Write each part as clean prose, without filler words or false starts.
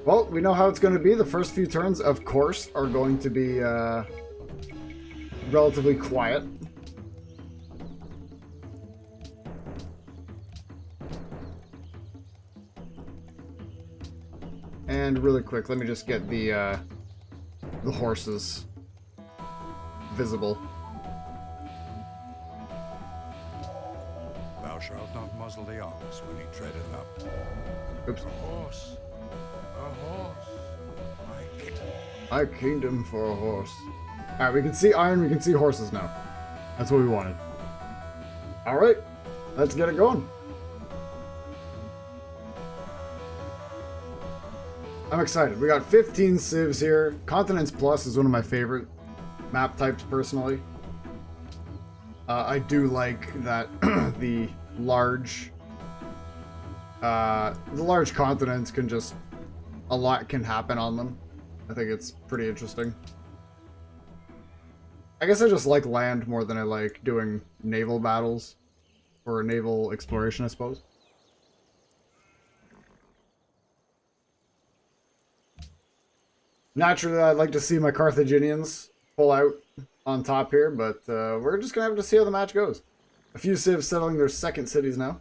Well, we know how it's going to be. The first few turns, of course, are going to be relatively quiet. And really quick, let me just get the horses visible. Thou shalt not muzzle the ox when he treadeth up. Oops. A horse. A horse. My kingdom. My kingdom for a horse. Alright, we can see iron, we can see horses now. That's what we wanted. Alright, let's get it going. I'm excited. We got 15 civs here. Continents Plus is one of my favorite map types, personally. I do like that the large continents can just... a lot can happen on them. I think it's pretty interesting. I guess I just like land more than I like doing naval battles. Or naval exploration, I suppose. Naturally, I'd like to see my Carthaginians pull out on top here, but we're just going to have to see how the match goes. A few civs settling their second cities now.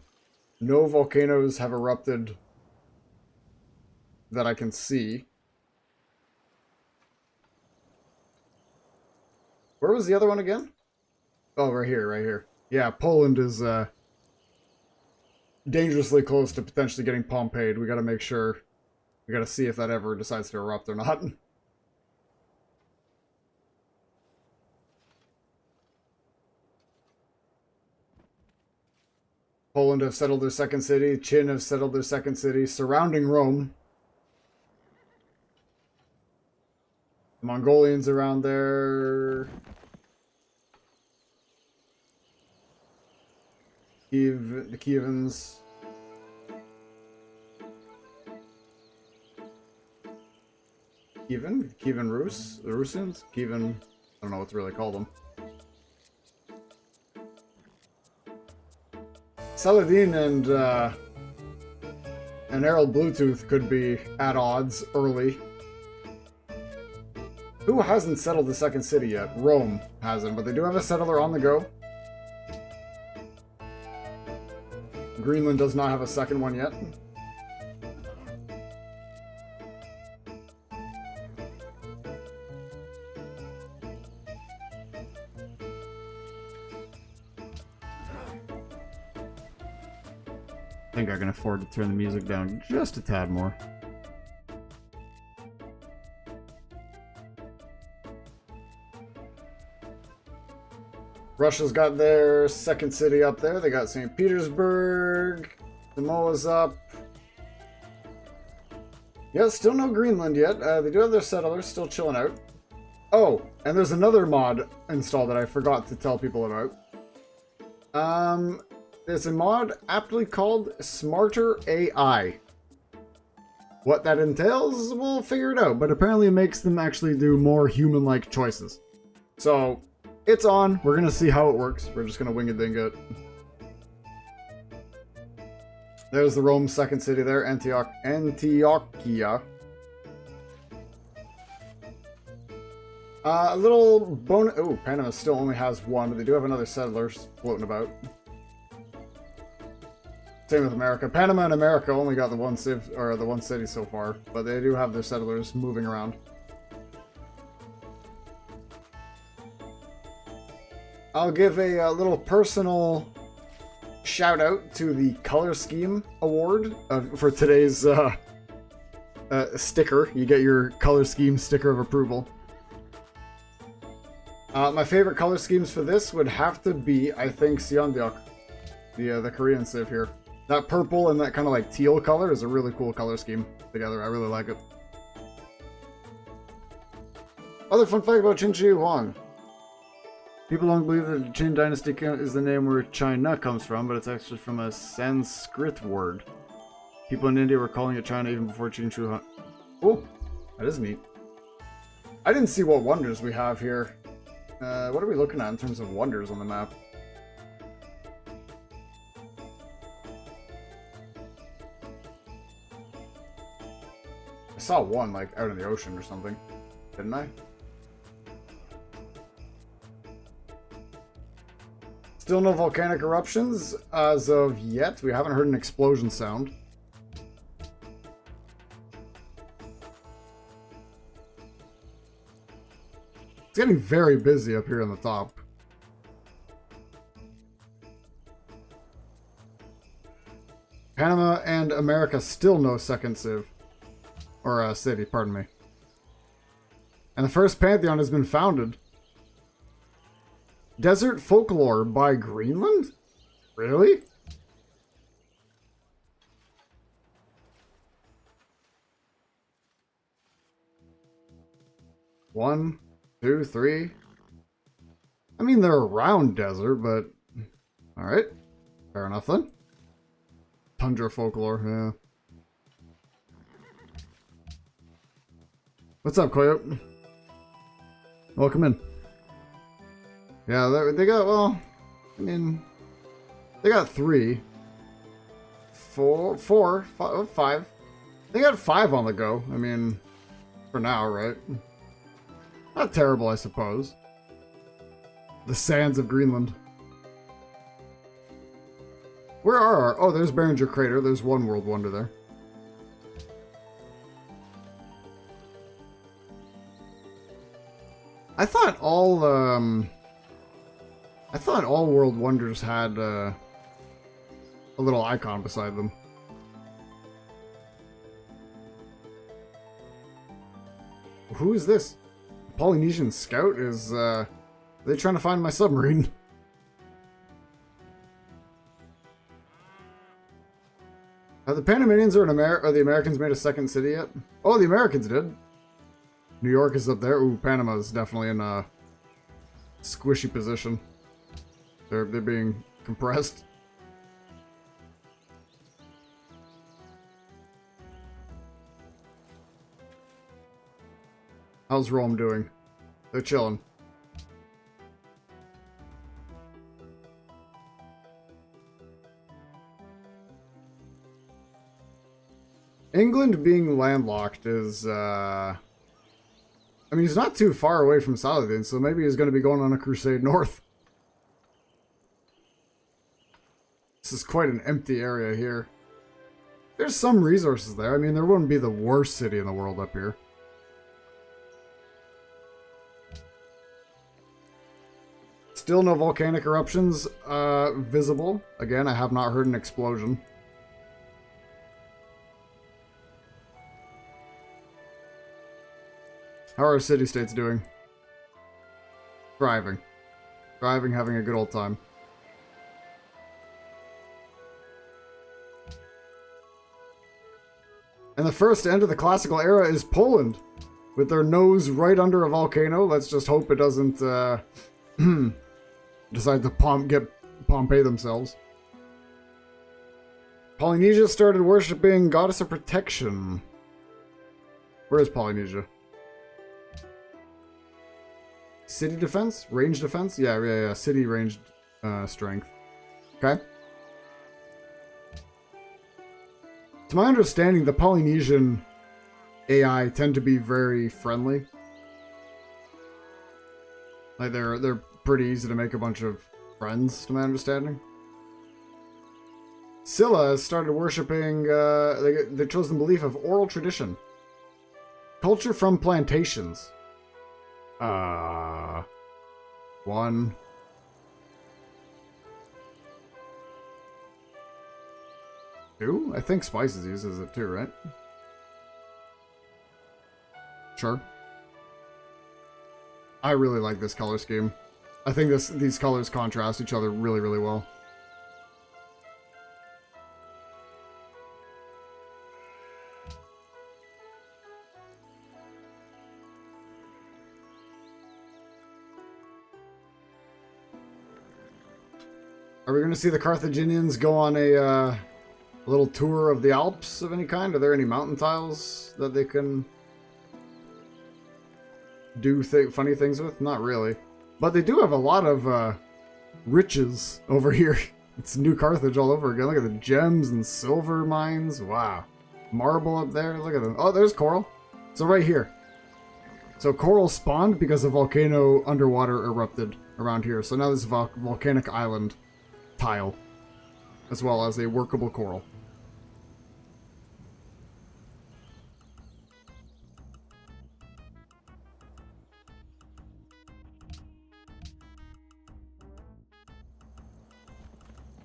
No volcanoes have erupted that I can see. Where was the other one again? Oh, right here, right here. Yeah, Poland is dangerously close to potentially getting Pompeyed. We got to make sure. We got to see if that ever decides to erupt or not. Poland have settled their second city. Chin have settled their second city, surrounding Rome. The Mongolians around there. The Kievans. Kievan Rus? The Rusians? Kievan, I don't know what to really call them. Saladin and Errol Bluetooth could be at odds early. Who hasn't settled the second city yet? Rome hasn't, but they do have a settler on the go. Greenland does not have a second one yet. I think I can afford to turn the music down just a tad more. Russia's got their second city up there. They got St. Petersburg. Samoa's up. Yeah, still no Greenland yet. They do have their settlers still chilling out. Oh, and there's another mod installed that I forgot to tell people about. There's a mod aptly called Smarter AI. What that entails, we'll figure it out, but apparently it makes them actually do more human-like choices. So, it's on. We're gonna see how it works. We're just gonna wing it ding it. There's the Rome second city there, Antiochia. A little bonus. Oh, Panama still only has one, but they do have another settler floating about. Same with America. Panama and America only got the one civ or the one city so far, but they do have their settlers moving around. I'll give a little personal shout out to the Color Scheme Award for today's sticker. You get your Color Scheme sticker of approval. My favorite color schemes for this would have to be, I think, Seondeok, the Korean civ here. That purple and that kind of like teal color is a really cool color scheme together. I really like it. Other fun fact about Qin Shi Huang. People don't believe that the Qin dynasty is the name where China comes from, but it's actually from a Sanskrit word. People in India were calling it China even before Qin Shi Huang. Oh, that is neat. I didn't see what wonders we have here. What are we looking at in terms of wonders on the map? saw one, like, out in the ocean or something. Didn't I? Still no volcanic eruptions as of yet. We haven't heard an explosion sound. It's getting very busy up here on the top. Panama and America still no second civ. Or city, pardon me. And the first pantheon has been founded. Desert folklore by Greenland? Really? One, two, three. I mean, they're around desert, but... Alright. Fair enough then. Tundra folklore, yeah. What's up, Coyote? Welcome in. Yeah, they got, well, I mean, they got 3, 4, 5. They got 5 on the go. I mean, for now, right? Not terrible, I suppose. The sands of Greenland. Where are our... Oh, there's Behringer Crater. There's one world wonder there. I thought all world wonders had a little icon beside them. Who is this? Polynesian Scout is, are they trying to find my submarine? Have the Panamanians or the Americans made a second city yet? Oh, the Americans did. New York is up there. Ooh, Panama is definitely in a squishy position. They're being compressed. How's Rome doing? They're chilling. England being landlocked is, I mean, he's not too far away from Saladin, so maybe he's going to be going on a crusade north. This is quite an empty area here. There's some resources there. I mean, there wouldn't be the worst city in the world up here. Still no volcanic eruptions visible. Again, I have not heard an explosion. How are our city-states doing? Thriving. Thriving, having a good old time. And the first to enter the classical era is Poland. With their nose right under a volcano. Let's just hope it doesn't decide to get Pompeii themselves. Polynesia started worshipping Goddess of Protection. Where is Polynesia? City defense? Range defense? Yeah. City ranged strength. Okay. To my understanding, the Polynesian AI tend to be very friendly. Like they're pretty easy to make a bunch of friends, to my understanding. Scylla has started worshipping the chosen belief of oral tradition. Culture from plantations. 1. Two? I think Spices uses it too, right? Sure. I really like this color scheme. I think these colors contrast each other really, really well. Are we going to see the Carthaginians go on a little tour of the Alps of any kind? Are there any mountain tiles that they can do funny things with? Not really. But they do have a lot of riches over here. It's New Carthage all over again. Look at the gems and silver mines. Wow. marble up there. Look at them. Oh, there's coral. So right here. So coral spawned because a volcano underwater erupted around here. So now there's a volcanic island tile, as well as a workable coral.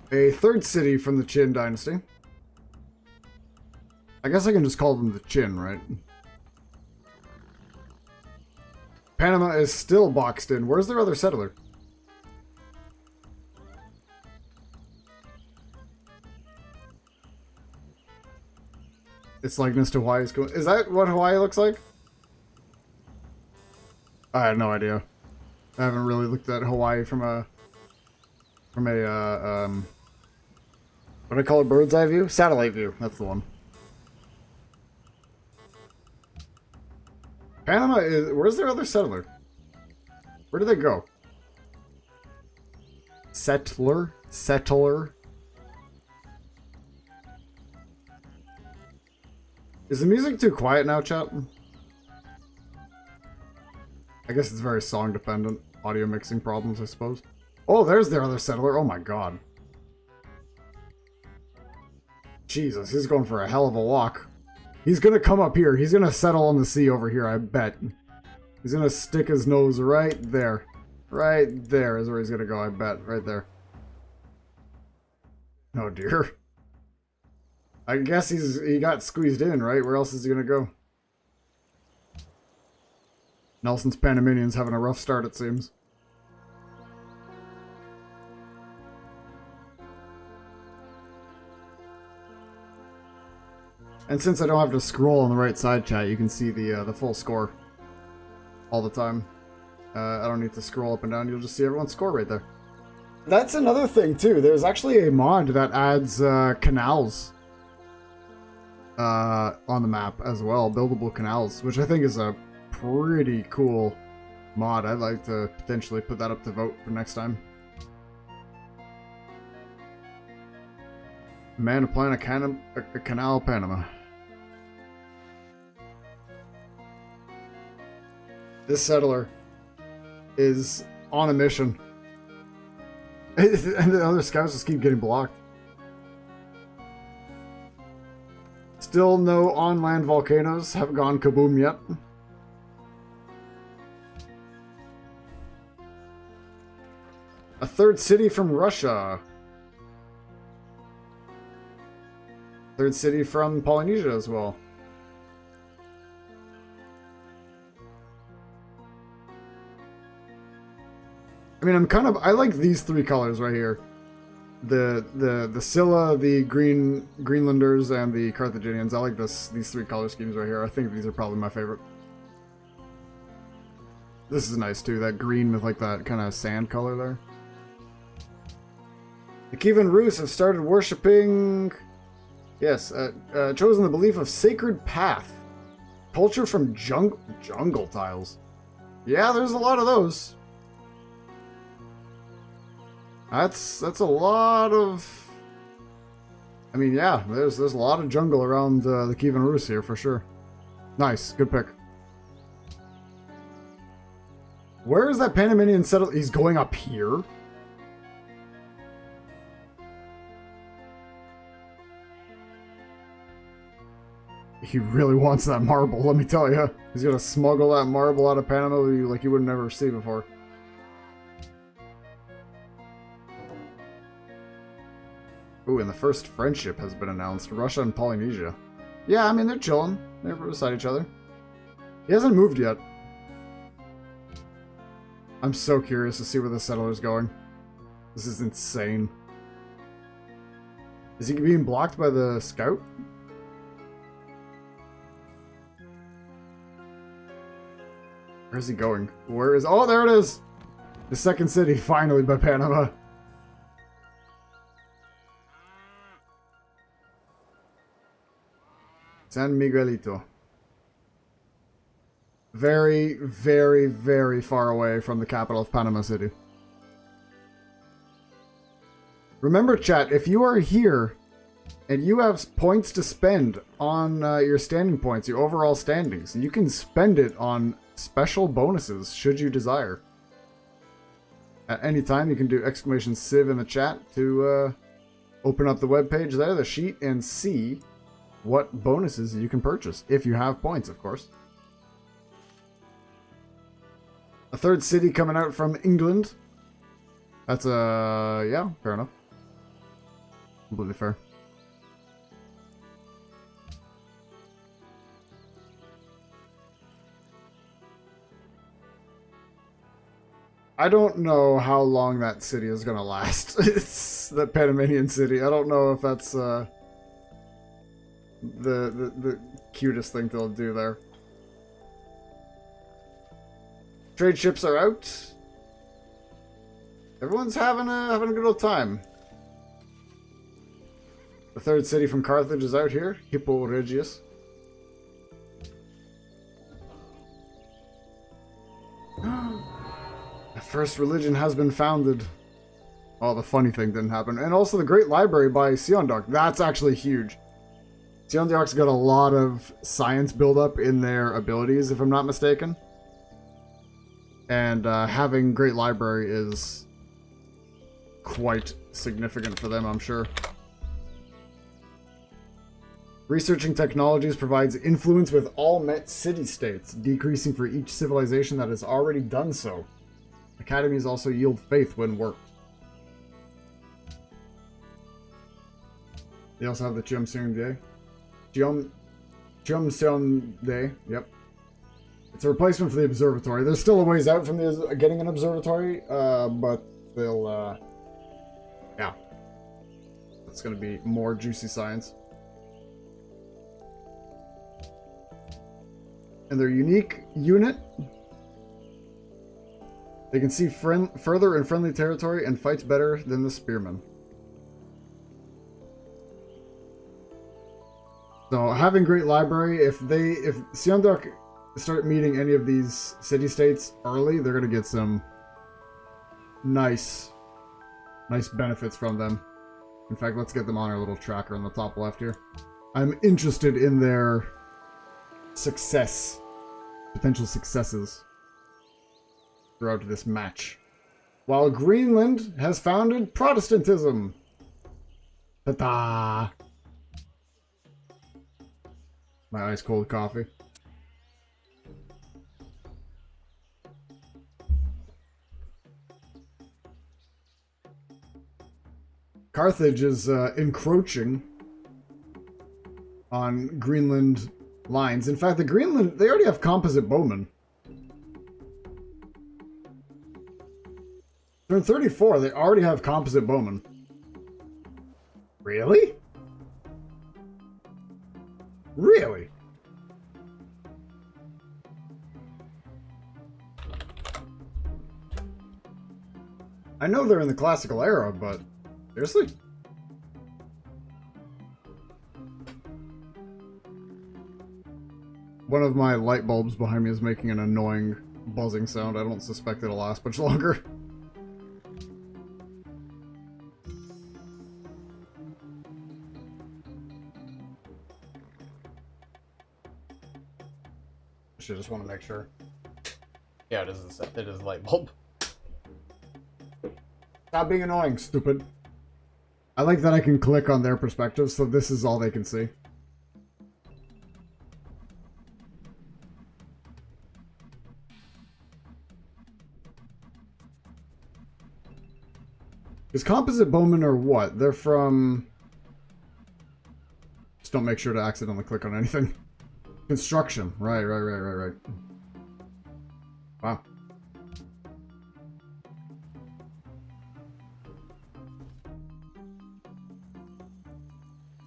A third city from the Qin dynasty. I guess I can just call them the Qin, right? Panama is still boxed in. Where's their other settler? Its likeness to Hawaii is cool. Is that what Hawaii looks like? I had no idea. I haven't really looked at Hawaii from a what do I call it? Bird's eye view? Satellite view. That's the one. Panama is... Where's their other settler? Where did they go? Settler? Settler? Is the music too quiet now, chat? I guess it's very song dependent. Audio mixing problems, I suppose. Oh, there's their other settler. Oh my god. Jesus, he's going for a hell of a walk. He's gonna come up here. He's gonna settle on the sea over here, I bet. He's gonna stick his nose right there. Right there is where he's gonna go, I bet. Right there. Oh dear. I guess he got squeezed in, right? Where else is he gonna go? Nelson's Panamanian's having a rough start, it seems. And since I don't have to scroll on the right side, chat, you can see the full score all the time. I don't need to scroll up and down. You'll just see everyone's score right there. That's another thing, too. There's actually a mod that adds canals on the map as well. Buildable canals, which I think is a pretty cool mod. I'd like to potentially put that up to vote for next time. Man to plan a canal Panama. This settler is on a mission. And the other scouts just keep getting blocked. Still no on-land volcanoes have gone kaboom yet. A third city from Russia. Third city from Polynesia as well. I mean, I like these three colors right here. The Scylla, the Greenlanders, and the Carthaginians. I like these three color schemes right here. I think these are probably my favorite. This is nice too, that green with like that kind of sand color there. The Kievan Rus have started worshipping... Yes, chosen the belief of sacred path. Culture from jungle tiles. Yeah, there's a lot of those. That's a lot of... I mean, yeah, there's a lot of jungle around the Kievan Rus here, for sure. Nice, good pick. Where is that Panamanian settle? He's going up here? He really wants that marble, let me tell you. He's gonna smuggle that marble out of Panama like you would never see before. Ooh, and the first friendship has been announced. Russia and Polynesia. Yeah, I mean, they're chilling. They're beside each other. He hasn't moved yet. I'm so curious to see where the settler's going. This is insane. Is he being blocked by the scout? Where's he going? Where is... Oh, there it is! The second city, finally, by Panama. San Miguelito. Very, very, very far away from the capital of Panama City. Remember, chat, if you are here And you have points to spend on your standing points, your overall standings. And you can spend it on special bonuses, should you desire. At any time, you can do !civ in the chat to open up the webpage there, the sheet, and see what bonuses you can purchase. If you have points, of course. A third city coming out from England. That's yeah, fair enough. Completely fair. I don't know how long that city is gonna last. It's the Panamanian city. I don't know if that's the cutest thing they'll do there. Trade ships are out. Everyone's having a good old time. The third city from Carthage is out here, Hippo Regius. The first religion has been founded. Oh, the funny thing didn't happen. And also the Great Library by Seondok. That's actually huge. Seondok's got a lot of science buildup in their abilities, if I'm not mistaken. And having Great Library is quite significant for them, I'm sure. Researching technologies provides influence with all met city-states, decreasing for each civilization that has already done so. Academies also yield faith when worked. They also have the Cheomseong Day. Cheomseong Day, yep. It's a replacement for the observatory. There's still a ways out from getting an observatory, but they'll, yeah. It's going to be more juicy science. And their unique unit, they can see further in friendly territory and fights better than the spearmen. So having Great Library, if Seondok start meeting any of these city-states early, they're gonna get some nice benefits from them. In fact, let's get them on our little tracker on the top left here. I'm interested in their potential successes throughout this match. While Greenland has founded Protestantism. Ta-da! My ice cold coffee. Carthage is encroaching on Greenland lines. In fact, they already have composite bowmen. Turn 34, they already have composite bowmen. Really? Really? I know they're in the classical era, but seriously? One of my light bulbs behind me is making an annoying buzzing sound. I don't suspect it'll last much longer. I just want to make sure. Yeah, it is a light bulb. Stop being annoying, stupid. I like that I can click on their perspective, so this is all they can see. Because composite bowmen are what? They're from... Just don't make sure to accidentally click on anything. Construction. Right. Wow.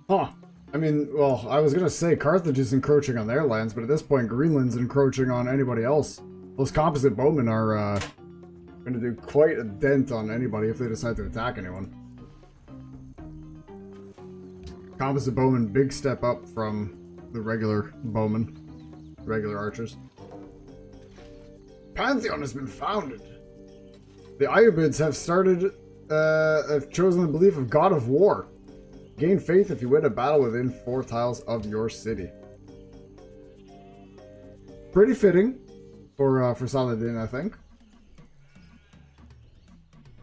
Huh. I mean, well, I was gonna say Carthage is encroaching on their lands, but at this point Greenland's encroaching on anybody else. Those composite bowmen are gonna do quite a dent on anybody if they decide to attack anyone. Composite bowmen, big step up from the regular bowmen, regular archers. Pantheon has been founded. The Ayubids have chosen the belief of God of War. Gain faith if you win a battle within 4 tiles of your city. Pretty fitting for Saladin, I think.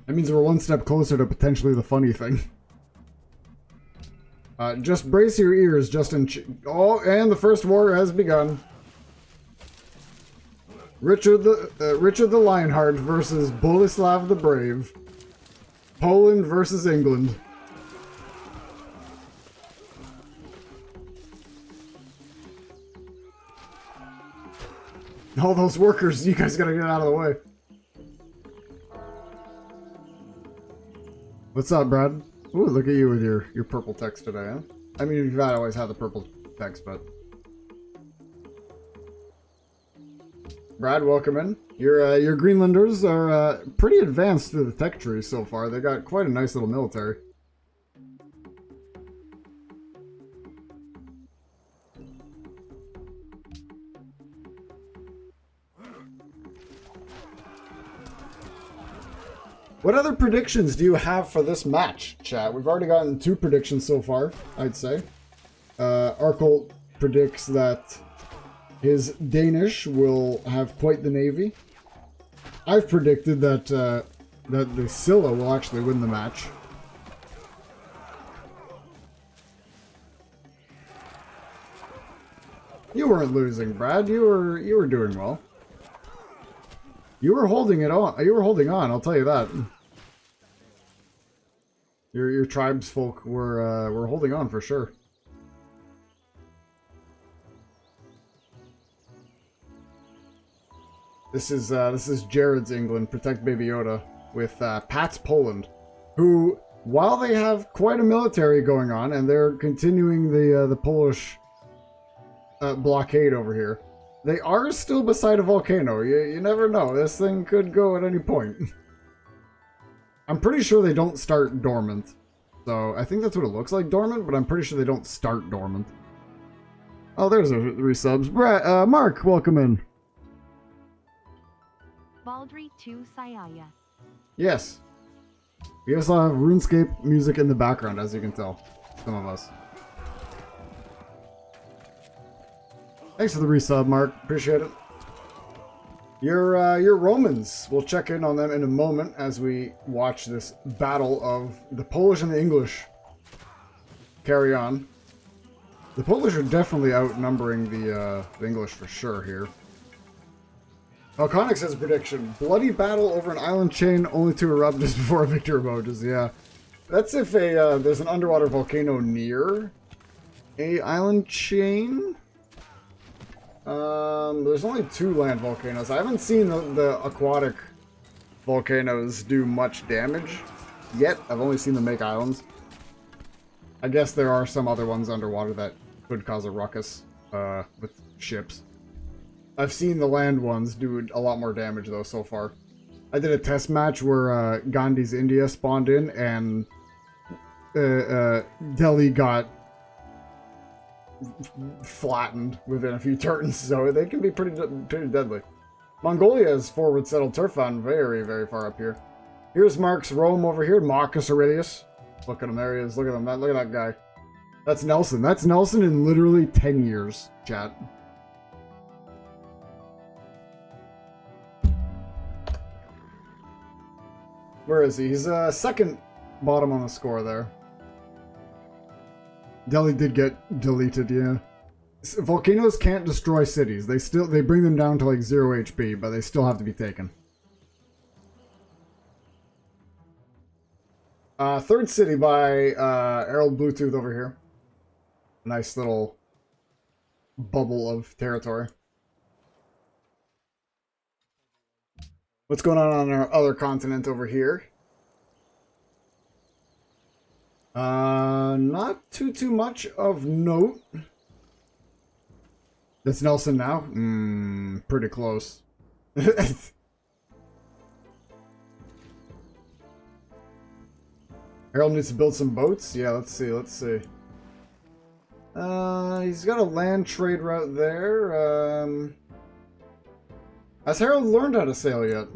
That means we're one step closer to potentially the funny thing. Just brace your ears, oh, and the first war has begun. Richard the Lionheart versus Boleslav the Brave. Poland versus England. All those workers, you guys gotta get out of the way. What's up, Brad? Ooh, look at you with your purple text today, huh? I mean, you've always had the purple text, but... Brad, welcome in. Your Greenlanders are pretty advanced through the tech tree so far. They got quite a nice little military. What other predictions do you have for this match, chat? We've already gotten 2 predictions so far, I'd say. Arcolt predicts that his Danish will have quite the navy. I've predicted that that the Scylla will actually win the match. You weren't losing, Brad. You were doing well. You were holding it on. You were holding on. I'll tell you that. Your tribesfolk were holding on for sure. This is Jared's England, Protect Baby Yoda, with Pat's Poland, who, while they have quite a military going on and they're continuing the Polish blockade over here, they are still beside a volcano. You never know. This thing could go at any point. I'm pretty sure they don't start dormant. So I think that's what it looks like, dormant, but I'm pretty sure they don't start dormant. Oh, there's a resubs. Mark, welcome in. Baldry 2 Sayaya. Yes. We also have RuneScape music in the background, as you can tell. Some of us. Thanks for the resub, Mark. Appreciate it. Your Romans. We'll check in on them in a moment as we watch this battle of the Polish and the English carry on. The Polish are definitely outnumbering the English for sure here. Alconic says prediction. Bloody battle over an island chain only to erupt just before a victor emerges. Yeah. That's if there's an underwater volcano near a island chain. There's only 2 land volcanoes. I haven't seen the aquatic volcanoes do much damage yet. I've only seen them make islands. I guess there are some other ones underwater that could cause a ruckus with ships. I've seen the land ones do a lot more damage though so far. I did a test match where Gandhi's India spawned in and Delhi got flattened within a few turns, so they can be pretty deadly. Mongolia is forward settled turf on very, very far up here. Here's Mark's Rome over here, Marcus Aurelius. Look at him, there he is. Look at him, look at that guy. That's Nelson. That's Nelson in literally 10 years, chat. Where is he? He's second bottom on the score there. Delhi did get deleted, yeah. Volcanoes can't destroy cities. They bring them down to like 0 HP, but they still have to be taken. Third city by Herald Bluetooth over here. Nice little bubble of territory. What's going on our other continent over here? Not too much of note. That's Nelson now? Pretty close. Harold needs to build some boats? Yeah, let's see. He's got a land trade route there. Has Harold learned how to sail yet?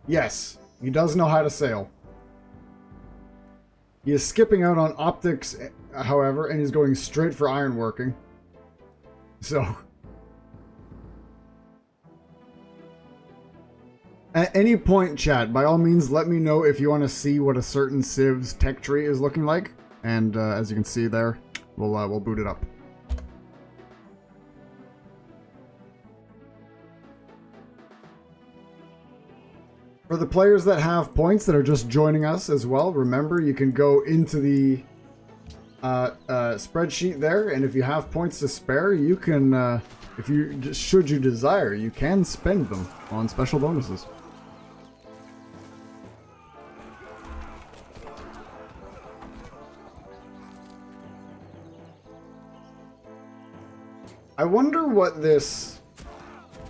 Yes. He does know how to sail. He is skipping out on optics, however, and he's going straight for ironworking. So... At any point, chat, by all means, let me know if you want to see what a certain civ's tech tree is looking like. And as you can see there, we'll boot it up. For the players that have points that are just joining us as well, remember you can go into the spreadsheet there, and if you have points to spare, you can, should you desire, you can spend them on special bonuses. I wonder what this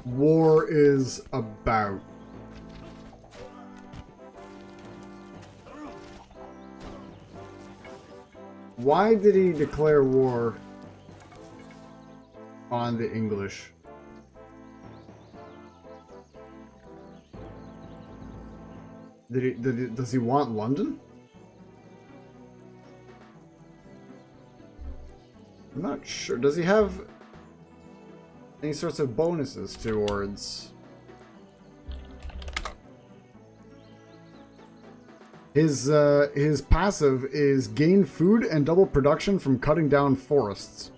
war is about. Why did he declare war on the English? Does he want London? I'm not sure. Does he have any sorts of bonuses towards his passive is gain food and double production from cutting down forests.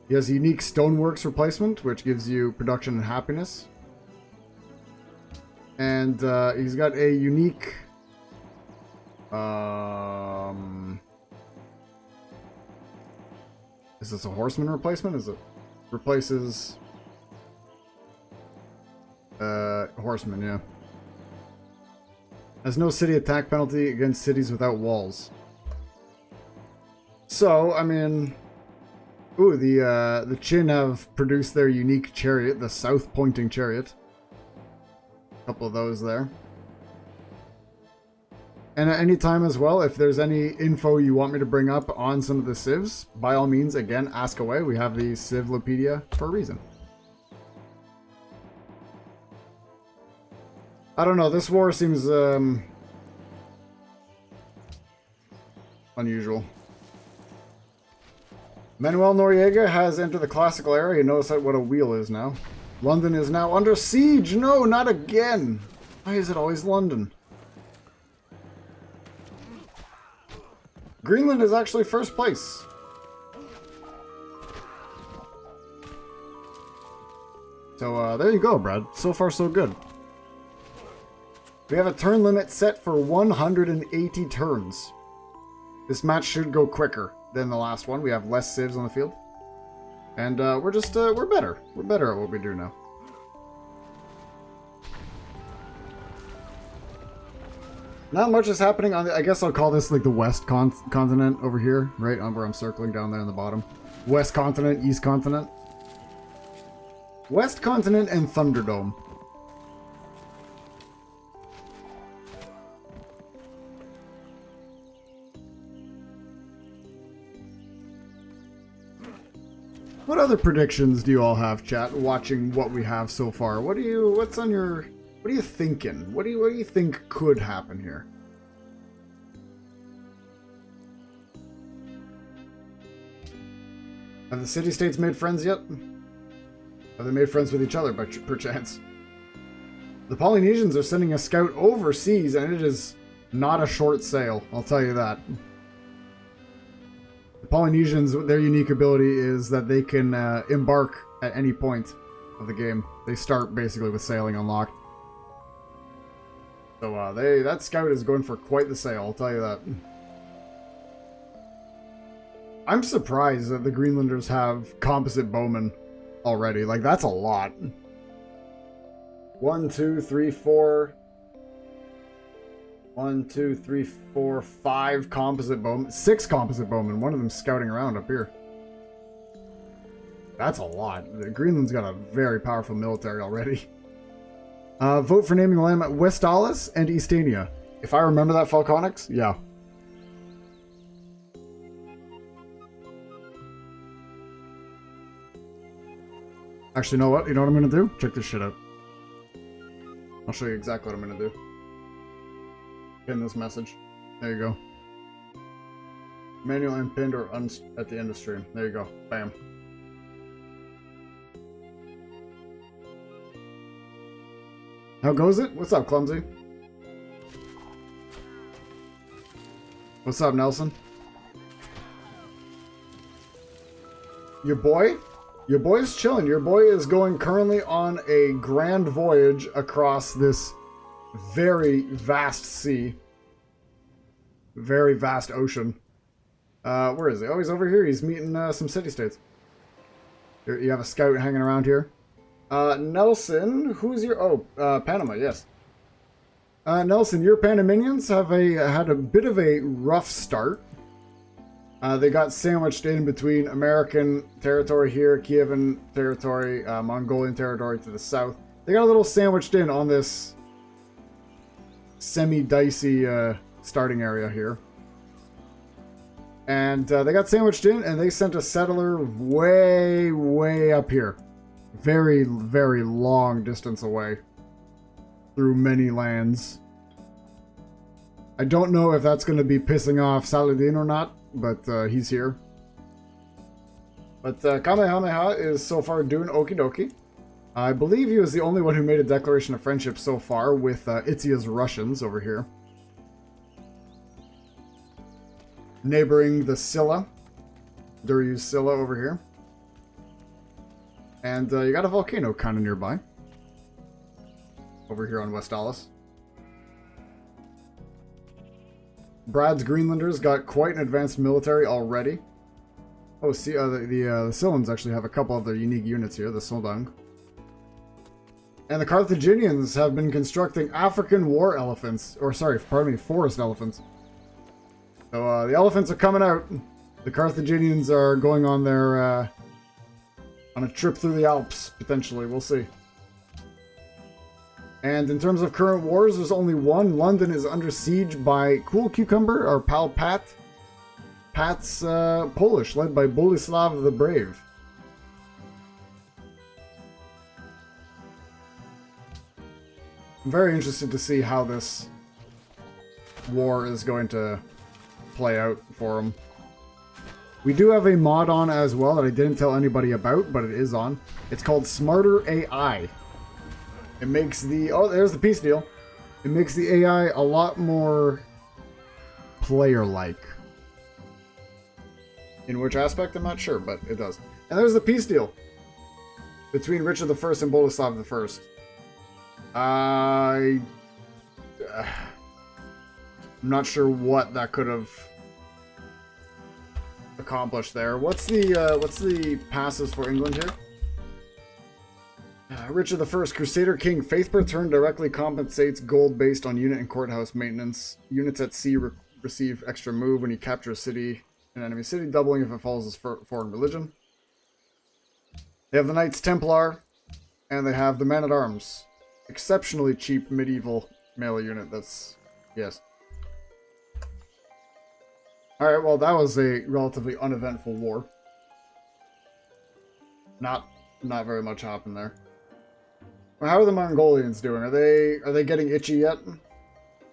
He has unique stoneworks replacement, which gives you production and happiness. And he's got a unique is this a horseman replacement? Is it replaces horseman, yeah. Has no city attack penalty against cities without walls. So, I mean, ooh, the Qin have produced their unique chariot, the south pointing chariot. A couple of those there. And at any time as well, if there's any info you want me to bring up on some of the civs, by all means, again, ask away. We have the Civlopedia for a reason. I don't know, this war seems unusual. Manuel Noriega has entered the classical era. You notice what a wheel is now. London is now under siege. No, not again. Why is it always London? Greenland is actually first place. So there you go, Brad. So far, so good. We have a turn limit set for 180 turns. This match should go quicker than the last one. We have less civs on the field. And we're just, we're better. We're better at what we do now. Not much is happening on the, I guess I'll call this like the west continent over here, right? On where I'm circling down there in the bottom. West continent, east continent. West continent and Thunderdome. What other predictions do you all have, chat, watching what we have so far? What are you thinking? What do you think could happen here? Have the city-states made friends yet? Have they made friends with each other, perchance? The Polynesians are sending a scout overseas, and it is not a short sail, I'll tell you that. The Polynesians, their unique ability is that they can embark at any point of the game. They start basically with sailing unlocked. So that scout is going for quite the sail, I'll tell you that. I'm surprised that the Greenlanders have composite bowmen already. Like, that's a lot. 1, 2, 3, 4... 1, 2, 3, 4, 5 composite bowmen. 6 composite bowmen. One of them scouting around up here. That's a lot. Greenland's got a very powerful military already. Vote for naming the land at Westalis and Eastania. If I remember that, Falconix? Yeah. Actually, you know what? You know what I'm going to do? Check this shit out. I'll show you exactly what I'm going to do. Pin this message. There you go. Manual and pinned or at the end of stream. There you go. Bam. How goes it? What's up, Clumsy? What's up, Nelson? Your boy? Your boy's chilling. Your boy is going currently on a grand voyage across this very vast sea. Very vast ocean. Where is he? Oh, he's over here. He's meeting some city-states. You have a scout hanging around here. Nelson, who's your... Oh, Panama, yes. Nelson, your Panamanians have had a bit of a rough start. They got sandwiched in between American territory here, Kievan territory, Mongolian territory to the south. They got a little sandwiched in on this semi-dicey starting area here. And they got sandwiched in, and they sent a settler way, way up here. Very, very long distance away. Through many lands. I don't know if that's going to be pissing off Saladin or not, but he's here. But Kamehameha is so far doing okie dokie. I believe he was the only one who made a declaration of friendship so far with Itzia's Russians over here. Neighboring the Silla. Duryu's Silla over here. And you got a volcano kind of nearby. Over here on West Alice. Brad's Greenlanders got quite an advanced military already. Oh, see, the Sillans actually have a couple of their unique units here, the Soldang. And the Carthaginians have been constructing African war elephants. Or, sorry, pardon me, forest elephants. So, the elephants are coming out. The Carthaginians are going on their, on a trip through the Alps, potentially. We'll see. And in terms of current wars, there's only one. London is under siege by Cool Cucumber, or pal Pat. Pat's Polish, led by Boleslav the Brave. I'm very interested to see how this war is going to play out for him. We do have a mod on as well that I didn't tell anybody about, but it is on. It's called Smarter AI. It makes the... Oh, there's the peace deal. It makes the AI a lot more player-like. In which aspect, I'm not sure, but it does. And there's the peace deal. Between Richard I and Boleslav I... I'm not sure what that could have accomplished there. What's the passes for England here? Richard I, Crusader King. Faith per turn directly compensates gold based on unit and courthouse maintenance. Units at sea receive extra move when you capture a city, an enemy city, doubling if it follows as foreign religion. They have the Knights Templar, and they have the Man-at-Arms. Exceptionally cheap medieval melee unit. That's... yes. Alright, well that was a relatively uneventful war. Not very much happened there. Well, how are the Mongolians doing? Are they getting itchy yet?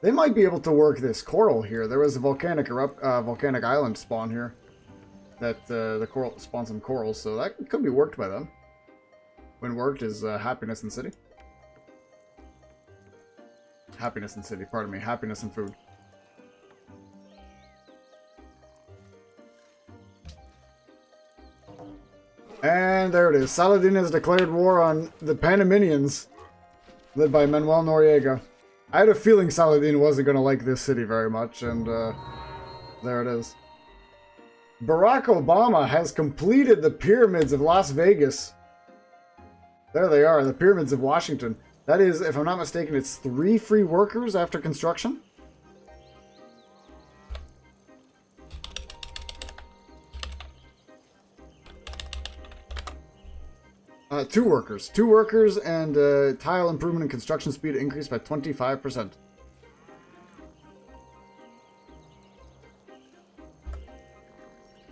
They might be able to work this coral here. There was a volcanic island spawn here. That the coral spawned some corals, so that could be worked by them. When worked is happiness in city. Happiness in city, pardon me. Happiness in food. And there it is. Saladin has declared war on the Panamanians, led by Manuel Noriega. I had a feeling Saladin wasn't going to like this city very much, and there it is. Barack Obama has completed the pyramids of Las Vegas. There they are, the pyramids of Washington. That is, if I'm not mistaken, it's 3 free workers after construction. Two workers, and tile improvement and construction speed increased by 25%.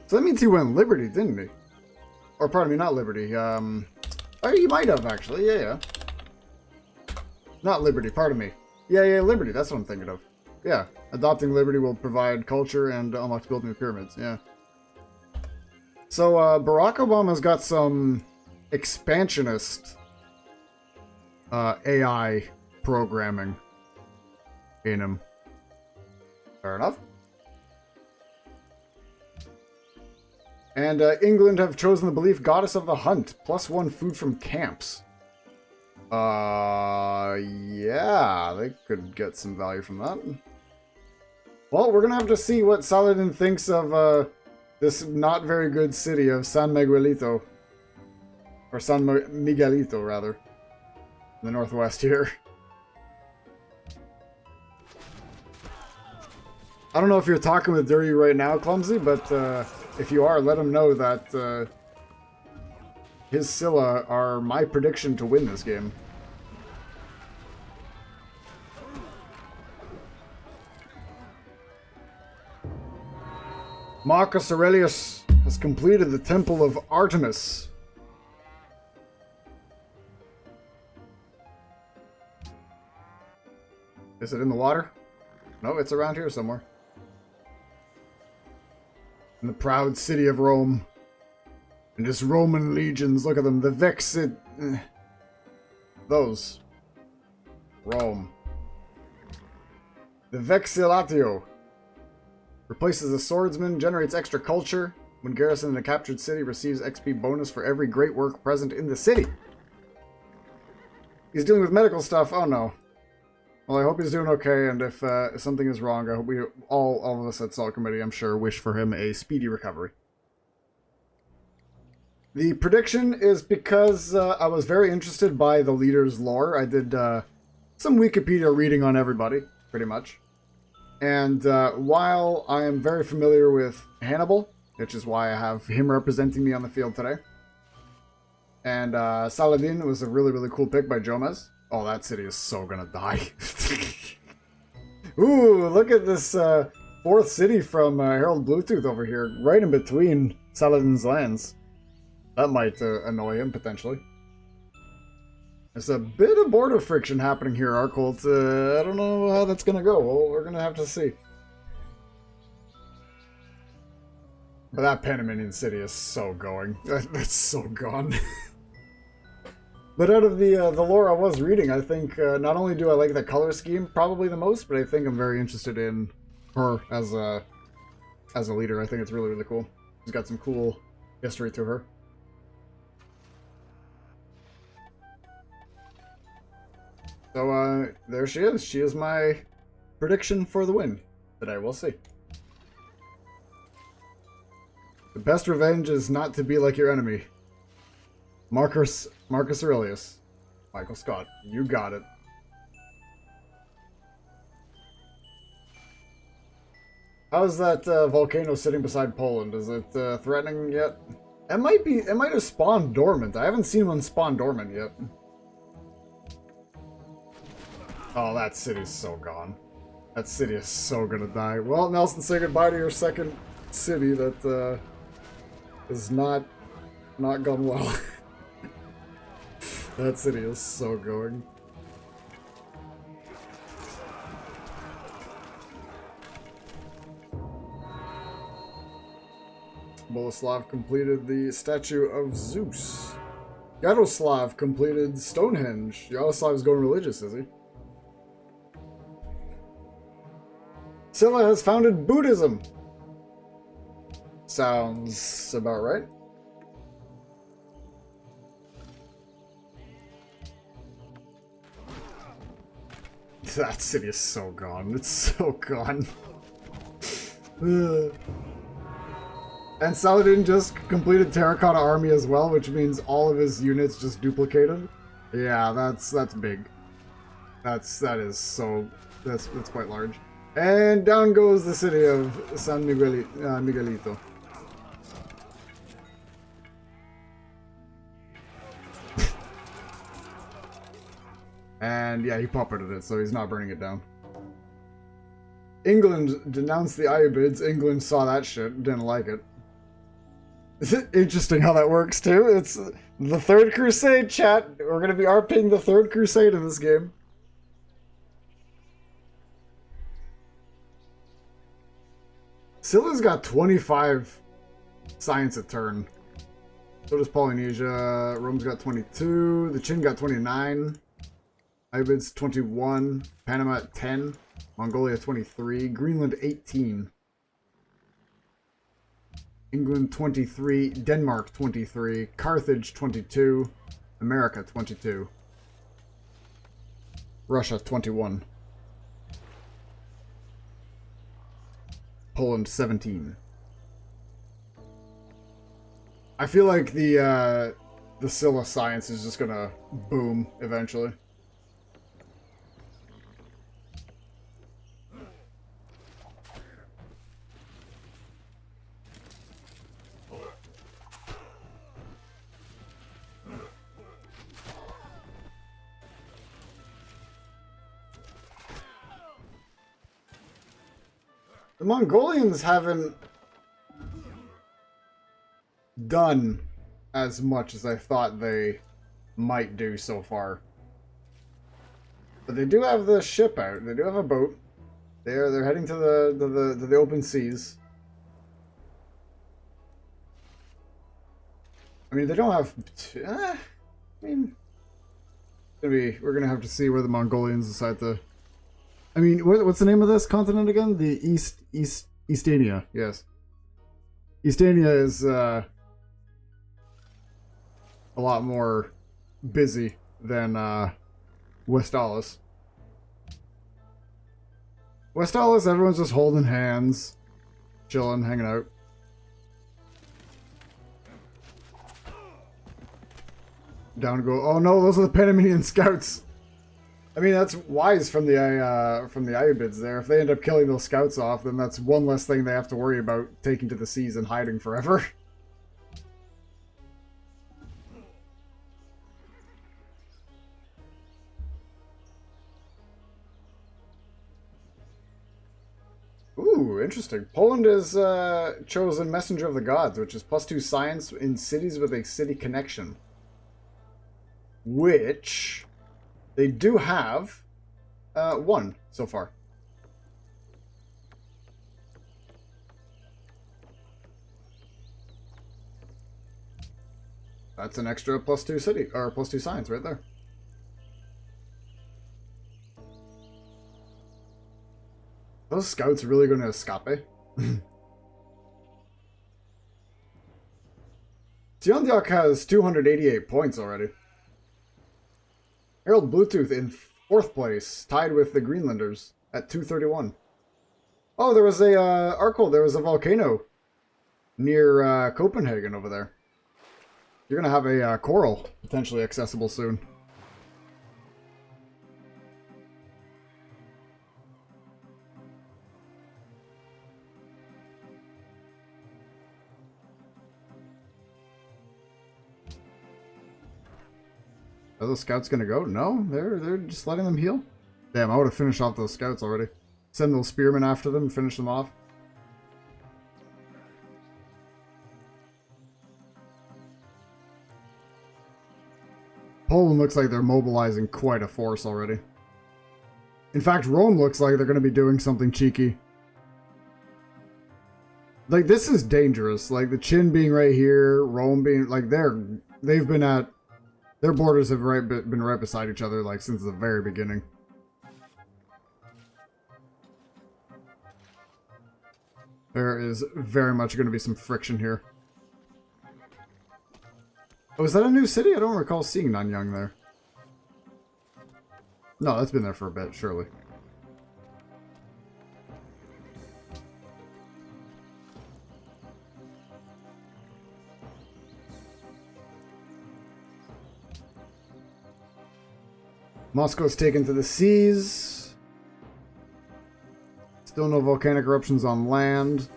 So that means he went Liberty, didn't he? Or pardon me, not Liberty. Oh, he might have actually. Yeah. Not liberty, pardon me. Yeah, liberty, that's what I'm thinking of. Yeah, adopting liberty will provide culture and unlock building the pyramids, yeah. So, Barack Obama's got some expansionist AI programming in him. Fair enough. And England have chosen the belief goddess of the hunt. +1 food from camps. Yeah, they could get some value from that. Well, we're gonna have to see what Saladin thinks of this not very good city of San Miguelito. Or San Miguelito, rather. In the northwest here. I don't know if you're talking with Dirty right now, Clumsy, but if you are, let him know that his Scylla are my prediction to win this game. Marcus Aurelius has completed the Temple of Artemis. Is it in the water? No, it's around here somewhere. In the proud city of Rome. And his Roman legions, look at them, the Vexit... Those. Rome. The Vexillatio. Replaces a swordsman, generates extra culture. When garrison in a captured city, receives XP bonus for every great work present in the city. He's dealing with medical stuff, oh no. Well, I hope he's doing okay, and if something is wrong, I hope we all of us at Salt Committee, I'm sure, wish for him a speedy recovery. The prediction is because I was very interested by the leader's lore. I did some Wikipedia reading on everybody, pretty much. And while I am very familiar with Hannibal, which is why I have him representing me on the field today, and Saladin was a really, really cool pick by Jomez. Oh, that city is so gonna die. Ooh, look at this fourth city from Harold Bluetooth over here, right in between Saladin's lands. That might annoy him, potentially. There's a bit of border friction happening here, Arcolt. I don't know how that's gonna go. Well, we're gonna have to see. But that Panamanian city is so going. That's so gone. But out of the lore I was reading, I think not only do I like the color scheme probably the most, but I think I'm very interested in her as a leader. I think it's really, really cool. She's got some cool history to her. So there she is. She is my prediction for the win today. We'll see. The best revenge is not to be like your enemy. Marcus Aurelius. Michael Scott. You got it. How's that volcano sitting beside Poland? Is it threatening yet? It might have spawned dormant. I haven't seen one spawn dormant yet. Oh, that city's so gone. That city is so gonna die. Well, Nelson, say goodbye to your second city that is not gone well. That city is so going. Boleslav completed the statue of Zeus. Yaroslav completed Stonehenge. Yaroslav's going religious, is he? Scylla has founded Buddhism. Sounds about right. That city is so gone. It's so gone. And Saladin just completed Terracotta Army as well, which means all of his units just duplicated. Yeah, that's big. That's quite large. And down goes the city of San Miguelito. And yeah, he puppeted it, so he's not burning it down. England denounced the Ayyubids. England saw that shit, didn't like it. Is it interesting how that works too? It's the Third Crusade, chat. We're gonna be RPing the Third Crusade in this game. Scylla's got 25 science a turn. So does Polynesia. Rome's got 22. The Chin got 29. Ibid's 21. Panama at 10. Mongolia 23. Greenland 18. England 23. Denmark 23. Carthage 22. America 22. Russia 21. Poland 17. I feel like the Scylla science is just gonna boom eventually. The Mongolians haven't done as much as I thought they might do so far. But they do have the ship out. They do have a boat. They're heading to the open seas. I mean, they don't have. I mean, we're gonna have to see where the Mongolians decide to. I mean, what's the name of this continent again? The Eastania. Yes, Eastania is a lot more busy than Westalis. Westalis, everyone's just holding hands, chilling, hanging out. Down to go. Oh no, those are the Panamanian scouts. I mean, that's wise from the Ayyubids there. If they end up killing those scouts off, then that's one less thing they have to worry about taking to the seas and hiding forever. Ooh, interesting. Poland has chosen Messenger of the Gods, which is +2 science in cities with a city connection. Which they do have 1 so far. That's an extra +2 city, or +2 science right there. Those scouts really going to escape? Tiondiok has 288 points already. Harold Bluetooth in 4th place, tied with the Greenlanders at 231. Oh, there was a Arkhold. There was a volcano near Copenhagen over there. You're gonna have a coral potentially accessible soon. Are those scouts gonna go? No, they're just letting them heal. Damn, I would have finished off those scouts already. Send those spearmen after them and finish them off. Poland looks like they're mobilizing quite a force already. In fact, Rome looks like they're gonna be doing something cheeky. Like, this is dangerous. Like, the Chin being right here, Rome being, like, they've been at, their borders have been right beside each other, like, since the very beginning. There is very much going to be some friction here. Oh, is that a new city? I don't recall seeing Nanyang there. No, that's been there for a bit, surely. Moscow's taken to the seas. Still no volcanic eruptions on land.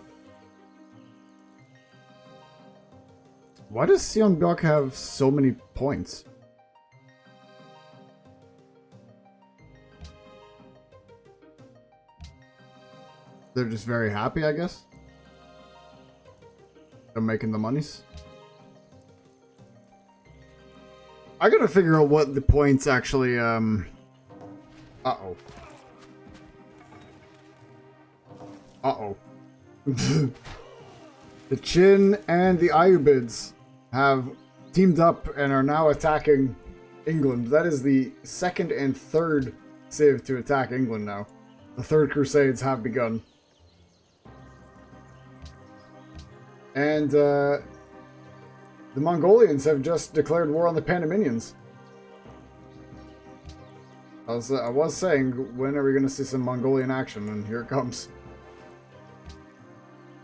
Why does Sionbyok have so many points? They're just very happy, I guess. They're making the monies. I gotta figure out what the points actually, Uh-oh. Uh-oh. The Qin and the Ayyubids have teamed up and are now attacking England. That is the second and third civ to attack England now. The Third Crusades have begun. And the Mongolians have just declared war on the Panamanians. I was saying, when are we going to see some Mongolian action? And here it comes.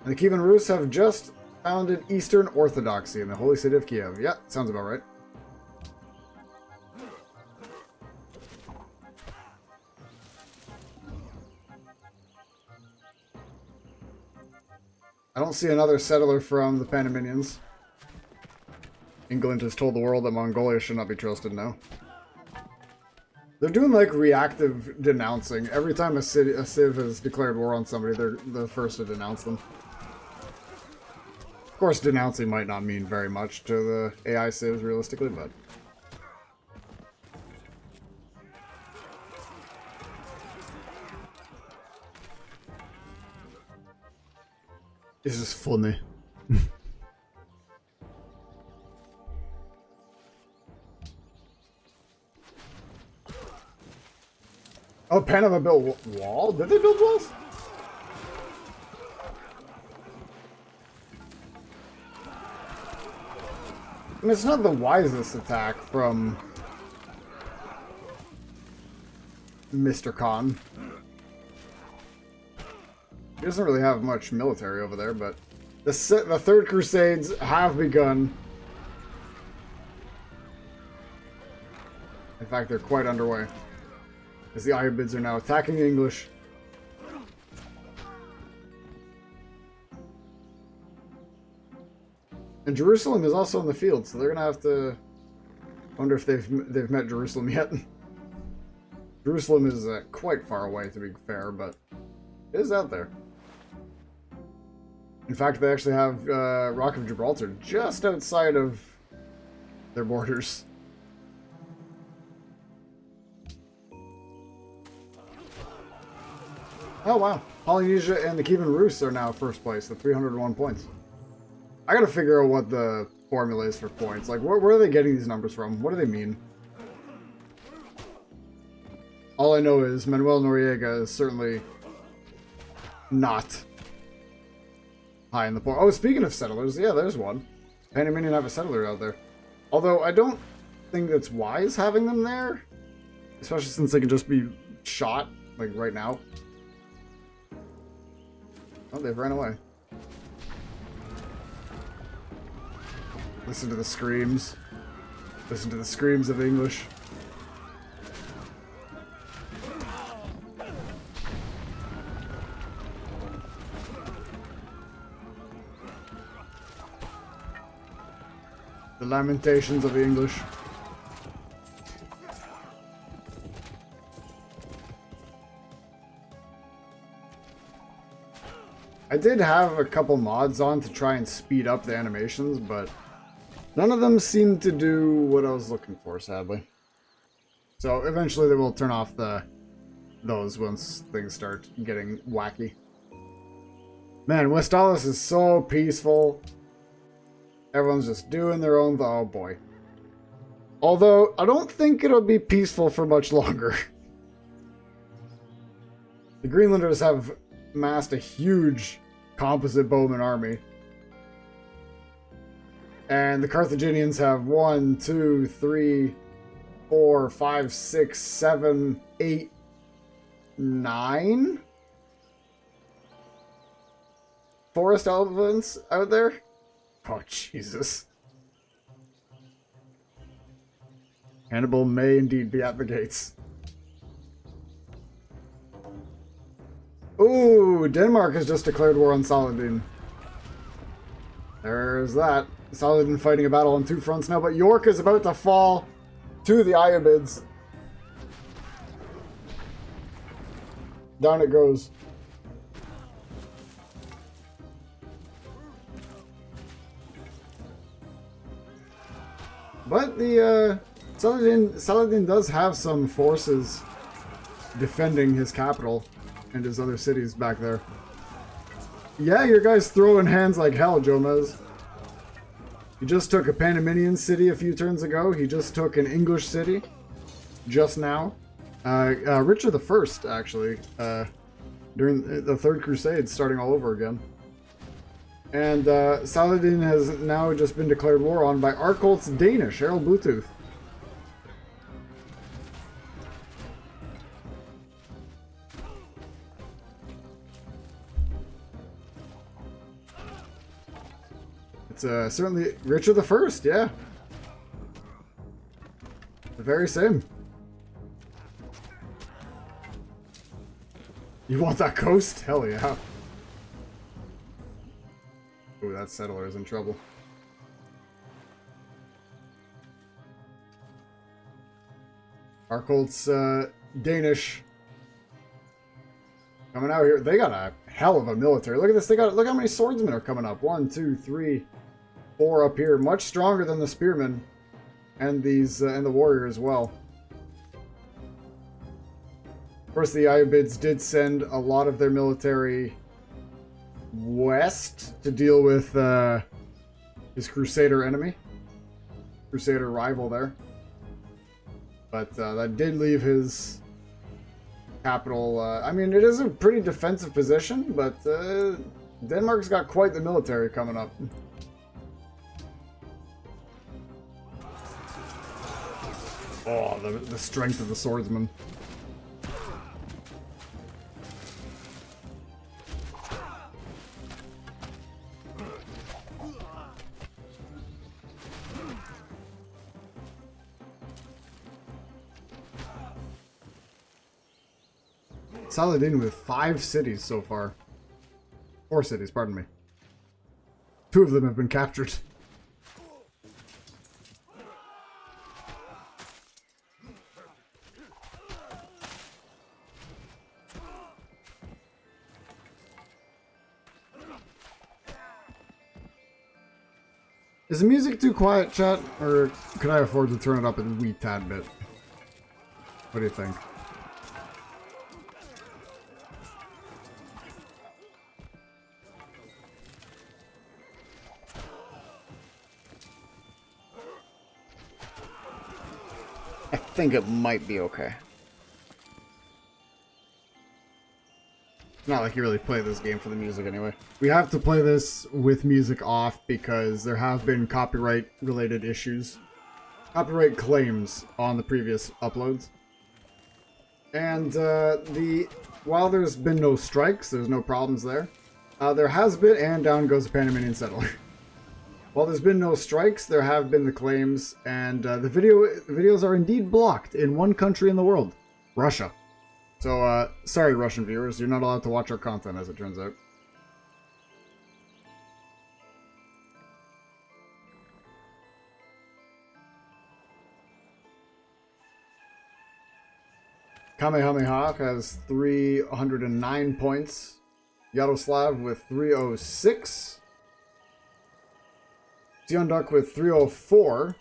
And the Kievan Rus have just founded Eastern Orthodoxy in the Holy City of Kiev. Yeah, sounds about right. I don't see another settler from the Panamanians. England has told the world that Mongolia should not be trusted now. They're doing like reactive denouncing. Every time a civ has declared war on somebody, they're the first to denounce them. Of course, denouncing might not mean very much to the AI civs realistically, but... This is funny. Oh, Panama built wall? Did they build walls? I mean, it's not the wisest attack from Mr. Khan. He doesn't really have much military over there, but the Third Crusades have begun. In fact, they're quite underway, as the Ayyubids are now attacking the English. And Jerusalem is also in the field, so they're gonna have to wonder if they've met Jerusalem yet. Jerusalem is quite far away, to be fair, but it is out there. In fact, they actually have Rock of Gibraltar just outside of their borders. Oh wow, Polynesia and the Kievan Rus are now first place at 301 points. I gotta figure out what the formula is for points. Like, where are they getting these numbers from? What do they mean? All I know is Manuel Noriega is certainly not high in the point. Oh, speaking of settlers, yeah, there's one. Panamanian have a settler out there. Although, I don't think it's wise having them there. Especially since they can just be shot, like, right now. Oh, they've ran away. Listen to the screams. Listen to the screams of the English. The lamentations of the English. I did have a couple mods on to try and speed up the animations, but none of them seemed to do what I was looking for, sadly. So eventually they will turn off those once things start getting wacky. Man, Westalis is so peaceful. Everyone's just doing their own thing. Oh boy. Although, I don't think it'll be peaceful for much longer. The Greenlanders have amassed a huge composite bowman army. And the Carthaginians have 1, 2, 3, 4, 5, 6, 7, 8, 9 forest elephants out there. Oh, Jesus. Hannibal may indeed be at the gates. Ooh, Denmark has just declared war on Saladin. There's that. Saladin fighting a battle on two fronts now, but York is about to fall to the Ayyubids. Down it goes. But the Saladin does have some forces defending his capital and his other cities back there. Yeah, your guy's throwing hands like hell, Jomez. He just took a Panamanian city a few turns ago. He just took an English city just now. Richard the First, actually, during the Third Crusade, starting all over again. And Saladin has now just been declared war on by Arkholt's Danish, Harold Bluetooth. It's certainly Richard the First, yeah. The very same. You want that coast? Hell yeah. Ooh, that settler is in trouble. Arkholt's Danish coming out here. They got a hell of a military. Look at this. Look how many swordsmen are coming up. 1, 2, 3, 4 up here. Much stronger than the spearmen and these and the warrior as well. Of course, the Ayyubids did send a lot of their military west to deal with his Crusader enemy, Crusader rival there. But that did leave his capital. I mean, it is a pretty defensive position, but Denmark's got quite the military coming up. Oh, the strength of the swordsman. Saladin with 5 cities so far. 4 cities, pardon me. 2 of them have been captured. Is the music too quiet, chat? Or could I afford to turn it up a wee tad bit? What do you think? I think it might be okay. It's not like you really play this game for the music anyway. We have to play this with music off because there have been copyright related issues. Copyright claims on the previous uploads. And while there's been no strikes, there's no problems there. There has been, and down goes the Panamanian settler. While there's been no strikes, there have been the claims, and the videos are indeed blocked in one country in the world, Russia. So, sorry Russian viewers, you're not allowed to watch our content as it turns out. Kamehameha has 309 points. Yaroslav with 306. Seonduk with 304.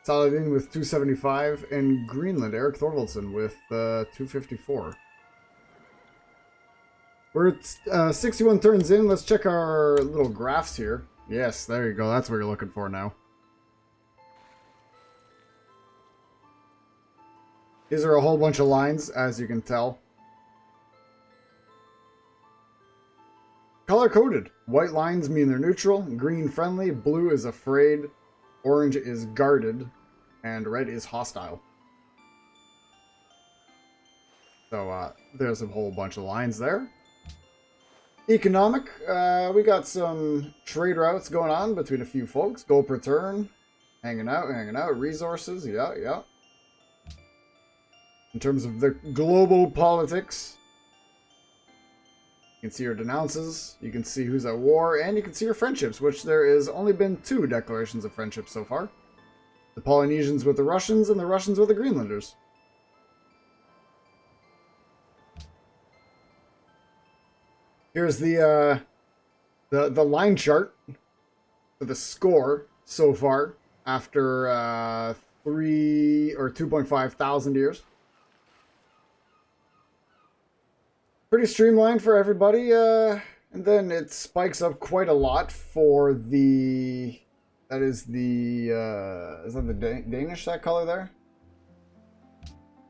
Saladin with 275. And Greenland, Eric Thorvaldsen with 254. We're at 61 turns in. Let's check our little graphs here. Yes, there you go. That's what you're looking for now. These are a whole bunch of lines, as you can tell. Color-coded. White lines mean they're neutral, green friendly, blue is afraid, orange is guarded, and red is hostile. So, there's a whole bunch of lines there. Economic, we got some trade routes going on between a few folks. Gold per turn, hanging out. Resources, yeah. In terms of the global politics, you can see your denounces, you can see who's at war, and you can see your friendships, which there has only been 2 declarations of friendship so far. The Polynesians with the Russians, and the Russians with the Greenlanders. Here's the line chart for the score so far after 3 or 2.5 thousand years. pretty streamlined for everybody. And then it spikes up quite a lot for the... That is the... is that the Danish, that color there?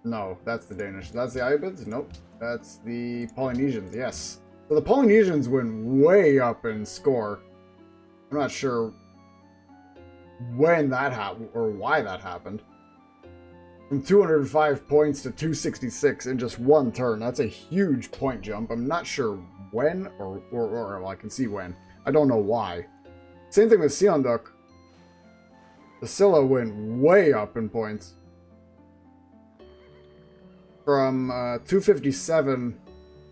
No, that's the Danish. That's the Ibeds? Nope. That's the Polynesians, yes. So the Polynesians went way up in score. I'm not sure when that happened or why that happened. From 205 points to 266 in just one turn. That's a huge point jump. I'm not sure when or well, I can see when. I don't know why. Same thing with Seonduk. The Scylla went way up in points. From 257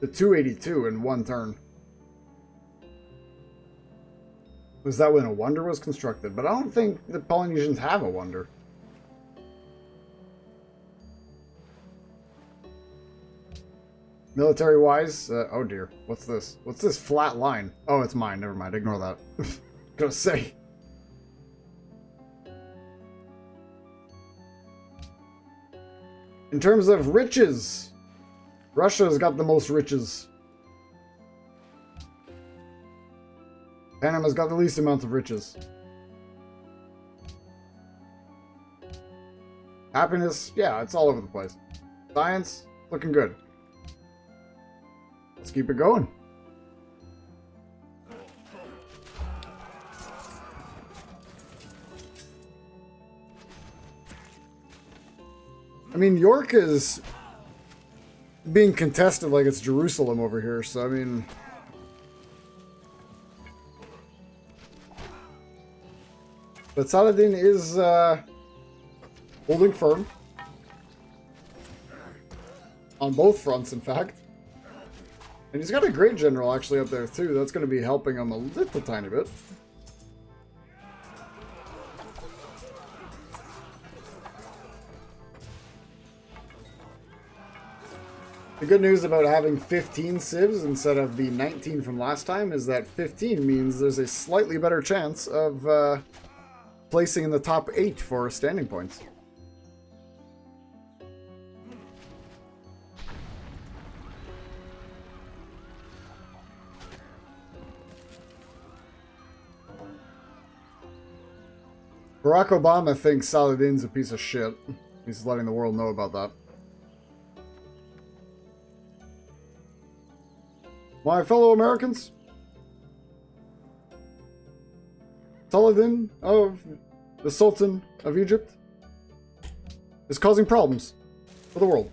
to 282 in one turn. Was that when a wonder was constructed? But I don't think the Polynesians have a wonder. Military-wise, oh dear, what's this? What's this flat line? Oh, it's mine, never mind, ignore that. Gonna say. In terms of riches, Russia's got the most riches. Panama's got the least amount of riches. Happiness, yeah, it's all over the place. Science, looking good. Let's keep it going. I mean, York is being contested like it's Jerusalem over here, so I mean... But Saladin is holding firm. On both fronts, in fact. And he's got a great general actually up there too. That's going to be helping him a little tiny bit. The good news about having 15 civs instead of the 19 from last time is that 15 means there's a slightly better chance of placing in the top 8 for standing points. Barack Obama thinks Saladin's a piece of shit. He's letting the world know about that. My fellow Americans, Saladin of the Sultan of Egypt is causing problems for the world.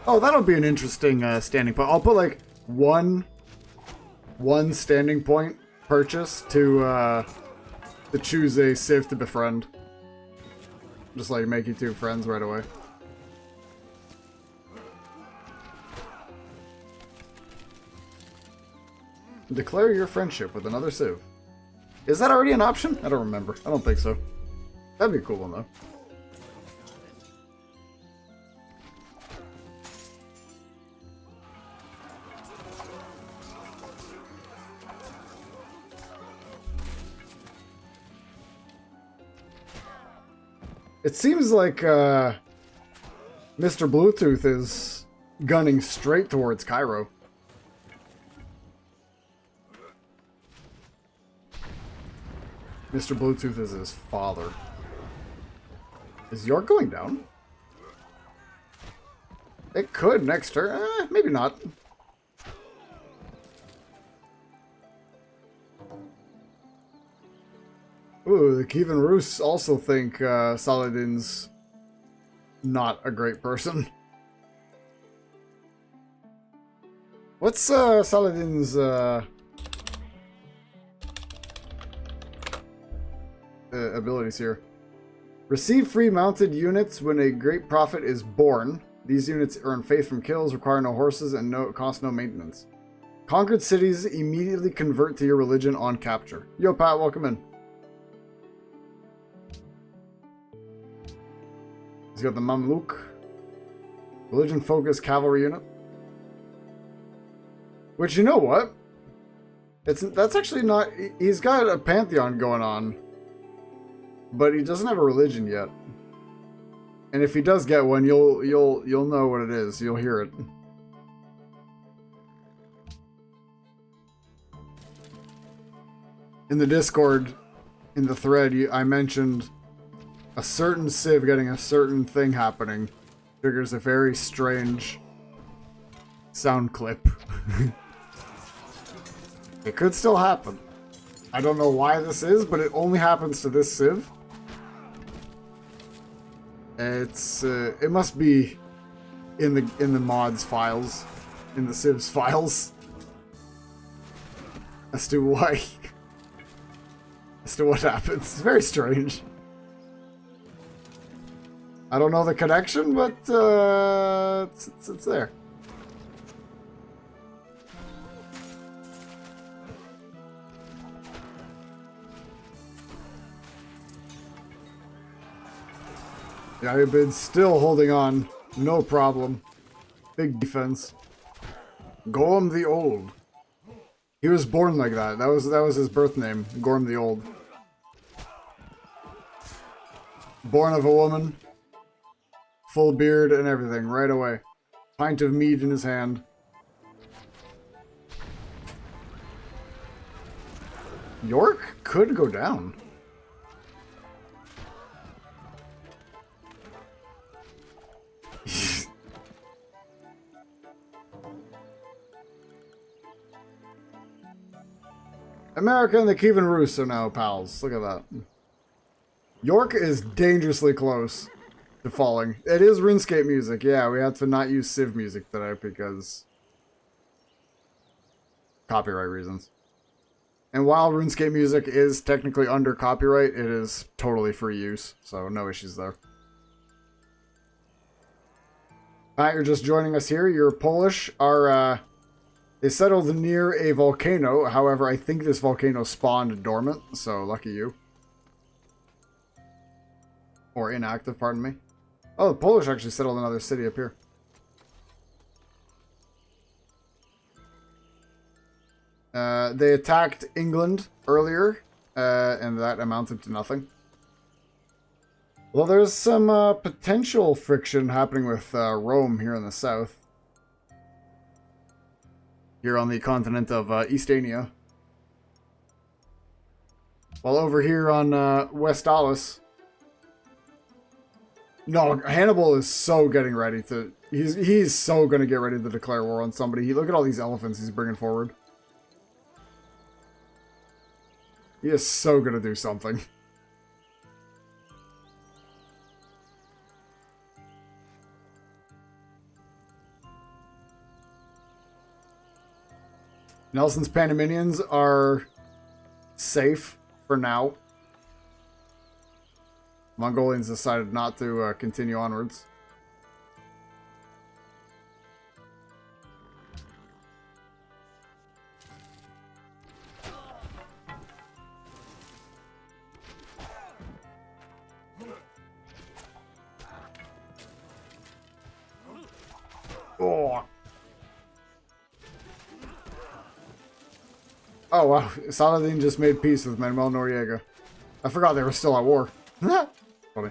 Oh, that'll be an interesting standing point. I'll put like one standing point purchase to choose a civ to befriend. Just like make you two friends right away. Declare your friendship with another civ. Is that already an option? I don't remember. I don't think so. That'd be a cool one though. It seems like Mr. Bluetooth is gunning straight towards Cairo. Mr. Bluetooth is his father. Is York going down? It could next turn. Maybe not. Ooh, the Kievan Rus also think Saladin's not a great person. What's Saladin's abilities here? Receive free mounted units when a great prophet is born. These units earn faith from kills, require no horses, and cost no maintenance. Conquered cities immediately convert to your religion on capture. Yo, Pat, welcome in. He's got the Mamluk. Religion-focused cavalry unit. Which, you know what? That's actually not... He's got a pantheon going on. But he doesn't have a religion yet. And if he does get one, you'll know what it is. You'll hear it. In the Discord, in the thread, I mentioned a certain civ getting a certain thing happening. Triggers a very strange sound clip. It could still happen. I don't know why this is, but it only happens to this civ. It must be in the mods files, in the civs files, as to why, as to what happens. It's very strange. I don't know the connection, but it's there. Yeah, I've been still holding on. No problem. Big defense. Gorm the Old. He was born like that. That was his birth name. Gorm the Old. Born of a woman. Full beard and everything right away. Pint of mead in his hand. York could go down. America and the Kievan Rus are now pals. Look at that. York is dangerously close to falling. It is RuneScape music. Yeah, we had to not use Civ music today because copyright reasons. And while RuneScape music is technically under copyright, it is totally free use, so no issues there. Matt, you're just joining us here. You're Polish. They settled near a volcano. However, I think this volcano spawned dormant, so lucky you. Or inactive, pardon me. Oh, the Polish actually settled another city up here. They attacked England earlier, and that amounted to nothing. Well, there's some potential friction happening with Rome here in the south. Here on the continent of Eastania. While over here on Westalis... No, Hannibal is so getting ready to... He's so going to get ready to declare war on somebody. Look at all these elephants he's bringing forward. He is so going to do something. Nelson's Panaminians are safe for now. Mongolians decided not to continue onwards. Oh. Oh wow, Saladin just made peace with Manuel Noriega. I forgot they were still at war. Funny.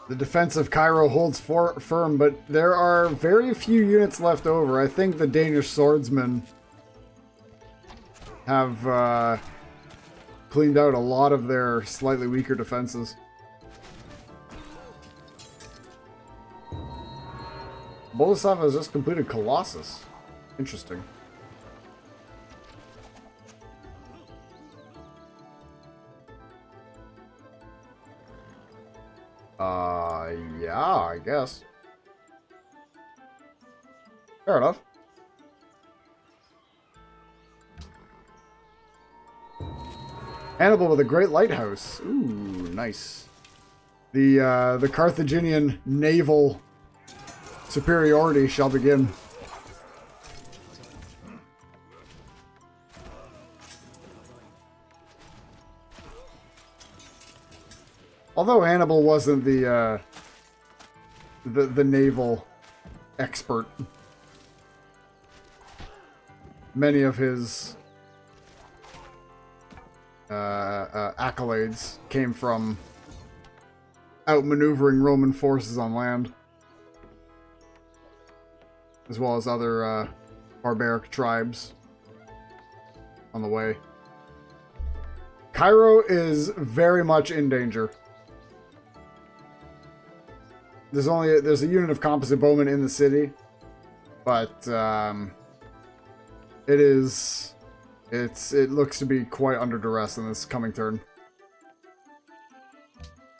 The defense of Cairo holds firm, but there are very few units left over. I think the Danish swordsmen have cleaned out a lot of their slightly weaker defenses. Boleslav has just completed Colossus. Interesting. Yeah, I guess. Fair enough. Hannibal with a great lighthouse. Ooh, nice. The Carthaginian naval superiority shall begin. Although Hannibal wasn't the naval expert. Many of his accolades came from outmaneuvering Roman forces on land, as well as other barbaric tribes on the way. Cairo is very much in danger. There's a unit of composite bowmen in the city, but it looks to be quite under duress in this coming turn.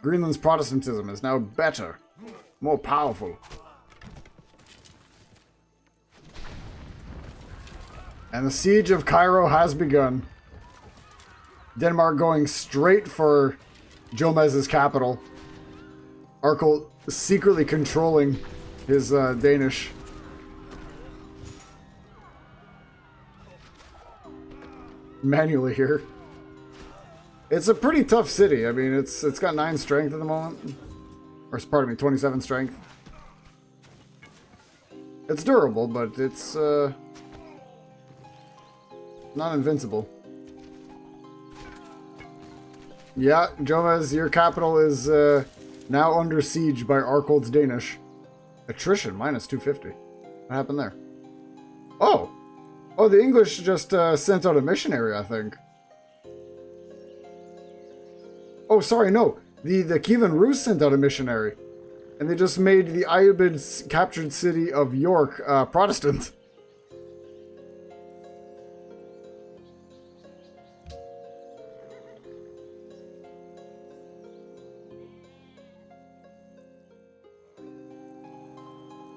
Greenland's Protestantism is now better, more powerful. And the siege of Cairo has begun. Denmark going straight for Jomez's capital. Arkle secretly controlling his Danish. Manually here. It's a pretty tough city. I mean, it's got 9 strength at the moment. Or, pardon me, 27 strength. It's durable, but it's not invincible. Yeah, Jomez, your capital is now under siege by Arkle's Danish. Attrition, minus 250. What happened there? Oh! Oh, the English just sent out a missionary, I think. Oh, sorry, no. The Kievan Rus sent out a missionary. And they just made the Ayyubid's captured city of York Protestant.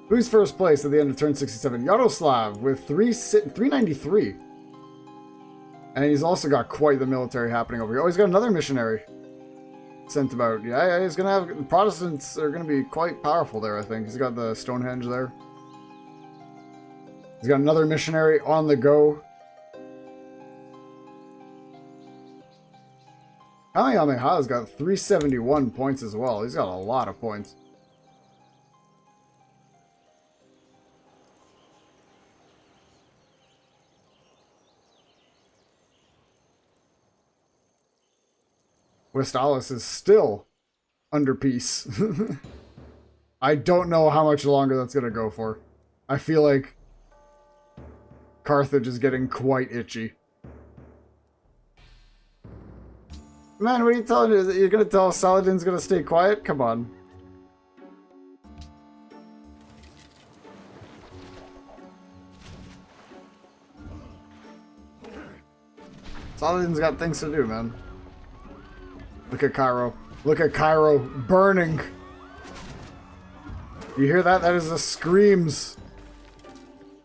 Who's first place at the end of turn 67? Yaroslav with 393. And he's also got quite the military happening over here. Oh, he's got another missionary sent about. Yeah, he's gonna have... The Protestants are gonna be quite powerful there, I think. He's got the Stonehenge there. He's got another missionary on the go. Kamehameha's got 371 points as well. He's got a lot of points. Westalis is still under peace. I don't know how much longer that's going to go for. I feel like Carthage is getting quite itchy. Man, what are you telling me? You're going to tell Saladin's going to stay quiet? Come on. Saladin's got things to do, man. Look at Cairo. Look at Cairo burning. You hear that? That is the screams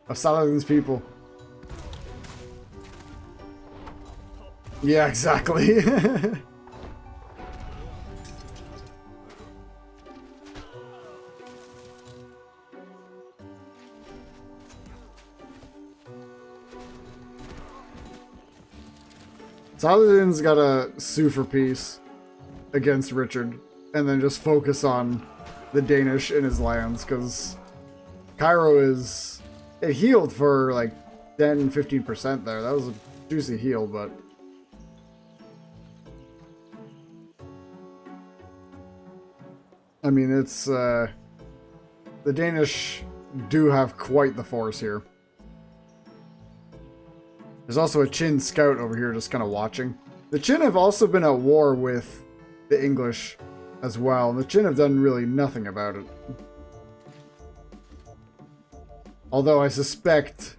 of Saladin's people. Yeah, exactly. Saladin's gotta sue for peace against Richard, and then just focus on the Danish in his lands, because Cairo is... It healed for like 10-15% there. That was a juicy heal, but... I mean, it's... the Danish do have quite the force here. There's also a Qin scout over here just kind of watching. The Qin have also been at war with the English as well, and the Qin have done really nothing about it. Although I suspect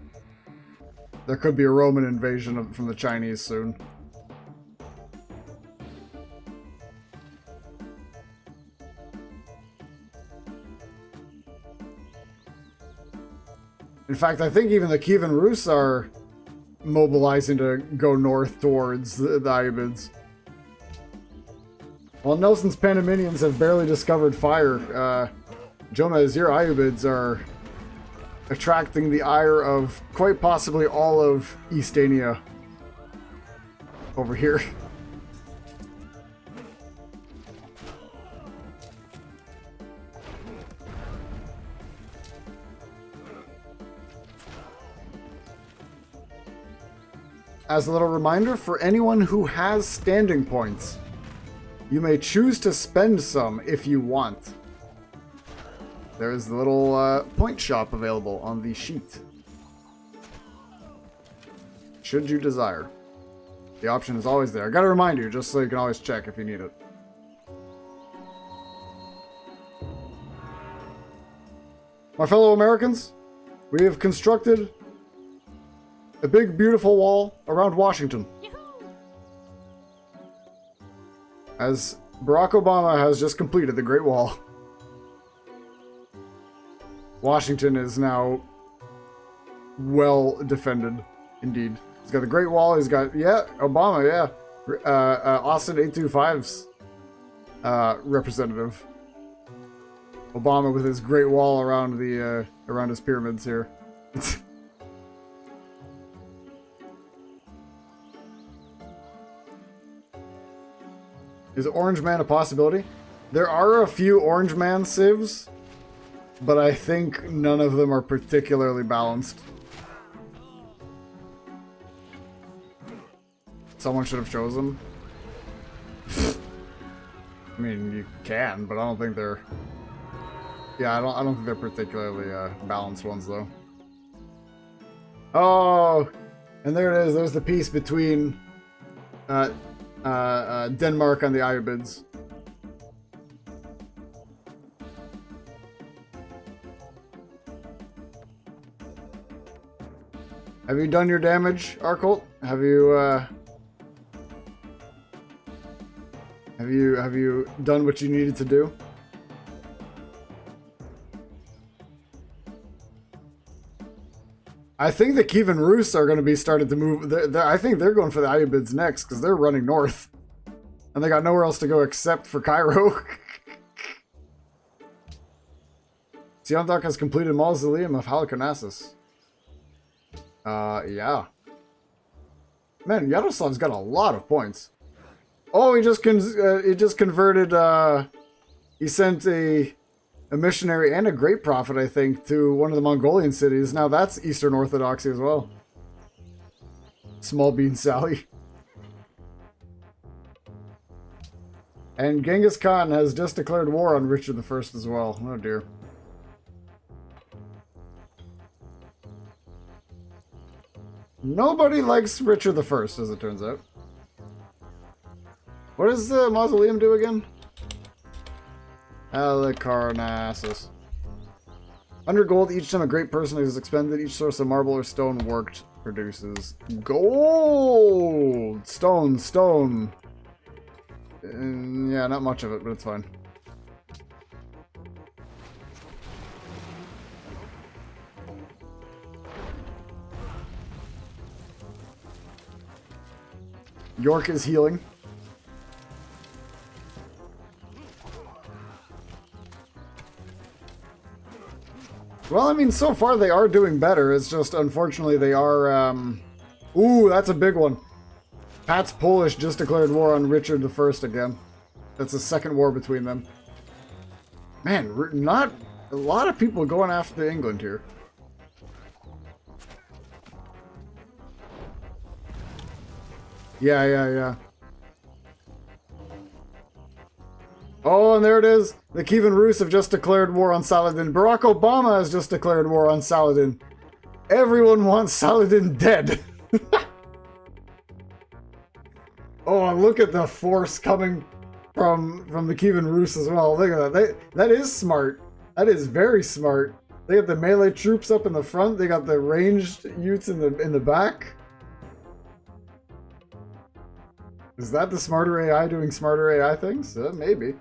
there could be a Roman invasion from the Chinese soon. In fact, I think even the Kievan Rus are mobilizing to go north towards the Ayyubids. While Nelson's Panamanians have barely discovered fire, Jomez, your Ayyubids are attracting the ire of quite possibly all of Eastania over here. as a little reminder, for anyone who has standing points, you may choose to spend some if you want. There is the little point shop available on the sheet. Should you desire. The option is always there. I gotta remind you, just so you can always check if you need it. My fellow Americans, we have constructed a big, beautiful wall around Washington. As Barack Obama has just completed the Great Wall. Washington is now well defended, indeed. He's got the Great Wall, he's got, yeah, Obama, yeah. Austin 825's representative. Obama with his Great Wall around the, around his pyramids here. Is Orange Man a possibility? There are a few Orange Man civs, but I think none of them are particularly balanced. Someone should have chosen. I mean, you can, but I don't think they're... Yeah, I don't think they're particularly balanced ones, though. Oh! And there it is. There's the peace between Denmark and the Ayyubids. Have you done your damage, Arcolt? Have you done what you needed to do? I think the Kievan Rus are going to be starting to move. I think they're going for the Ayyubids next because they're running north. And they got nowhere else to go except for Cairo. Siontok has completed Mausoleum of Halicarnassus. Yeah. Man, Yaroslav's got a lot of points. Oh, he just converted, he sent a missionary and a great prophet, I think, to one of the Mongolian cities. Now that's Eastern Orthodoxy as well. Small Bean Sally. And Genghis Khan has just declared war on Richard I as well. Oh dear. Nobody likes Richard I, as it turns out. What does the mausoleum do again? Halicarnassus. 100 gold each time a great person is expended. Each source of marble or stone worked produces gold! Stone. Yeah, not much of it, but it's fine. York is healing. Well, I mean, so far they are doing better. It's just, unfortunately, they are, Ooh, that's a big one. Pat's Polish just declared war on Richard I again. That's a second war between them. Man, not a lot of people going after England here. Yeah. Oh, and there it is. The Kievan Rus have just declared war on Saladin. Barack Obama has just declared war on Saladin. Everyone wants Saladin dead. Oh, and look at the force coming from the Kievan Rus as well. Look at that. That is smart. That is very smart. They got the melee troops up in the front. They got the ranged youths in the back. Is that the smarter AI doing smarter AI things? Maybe.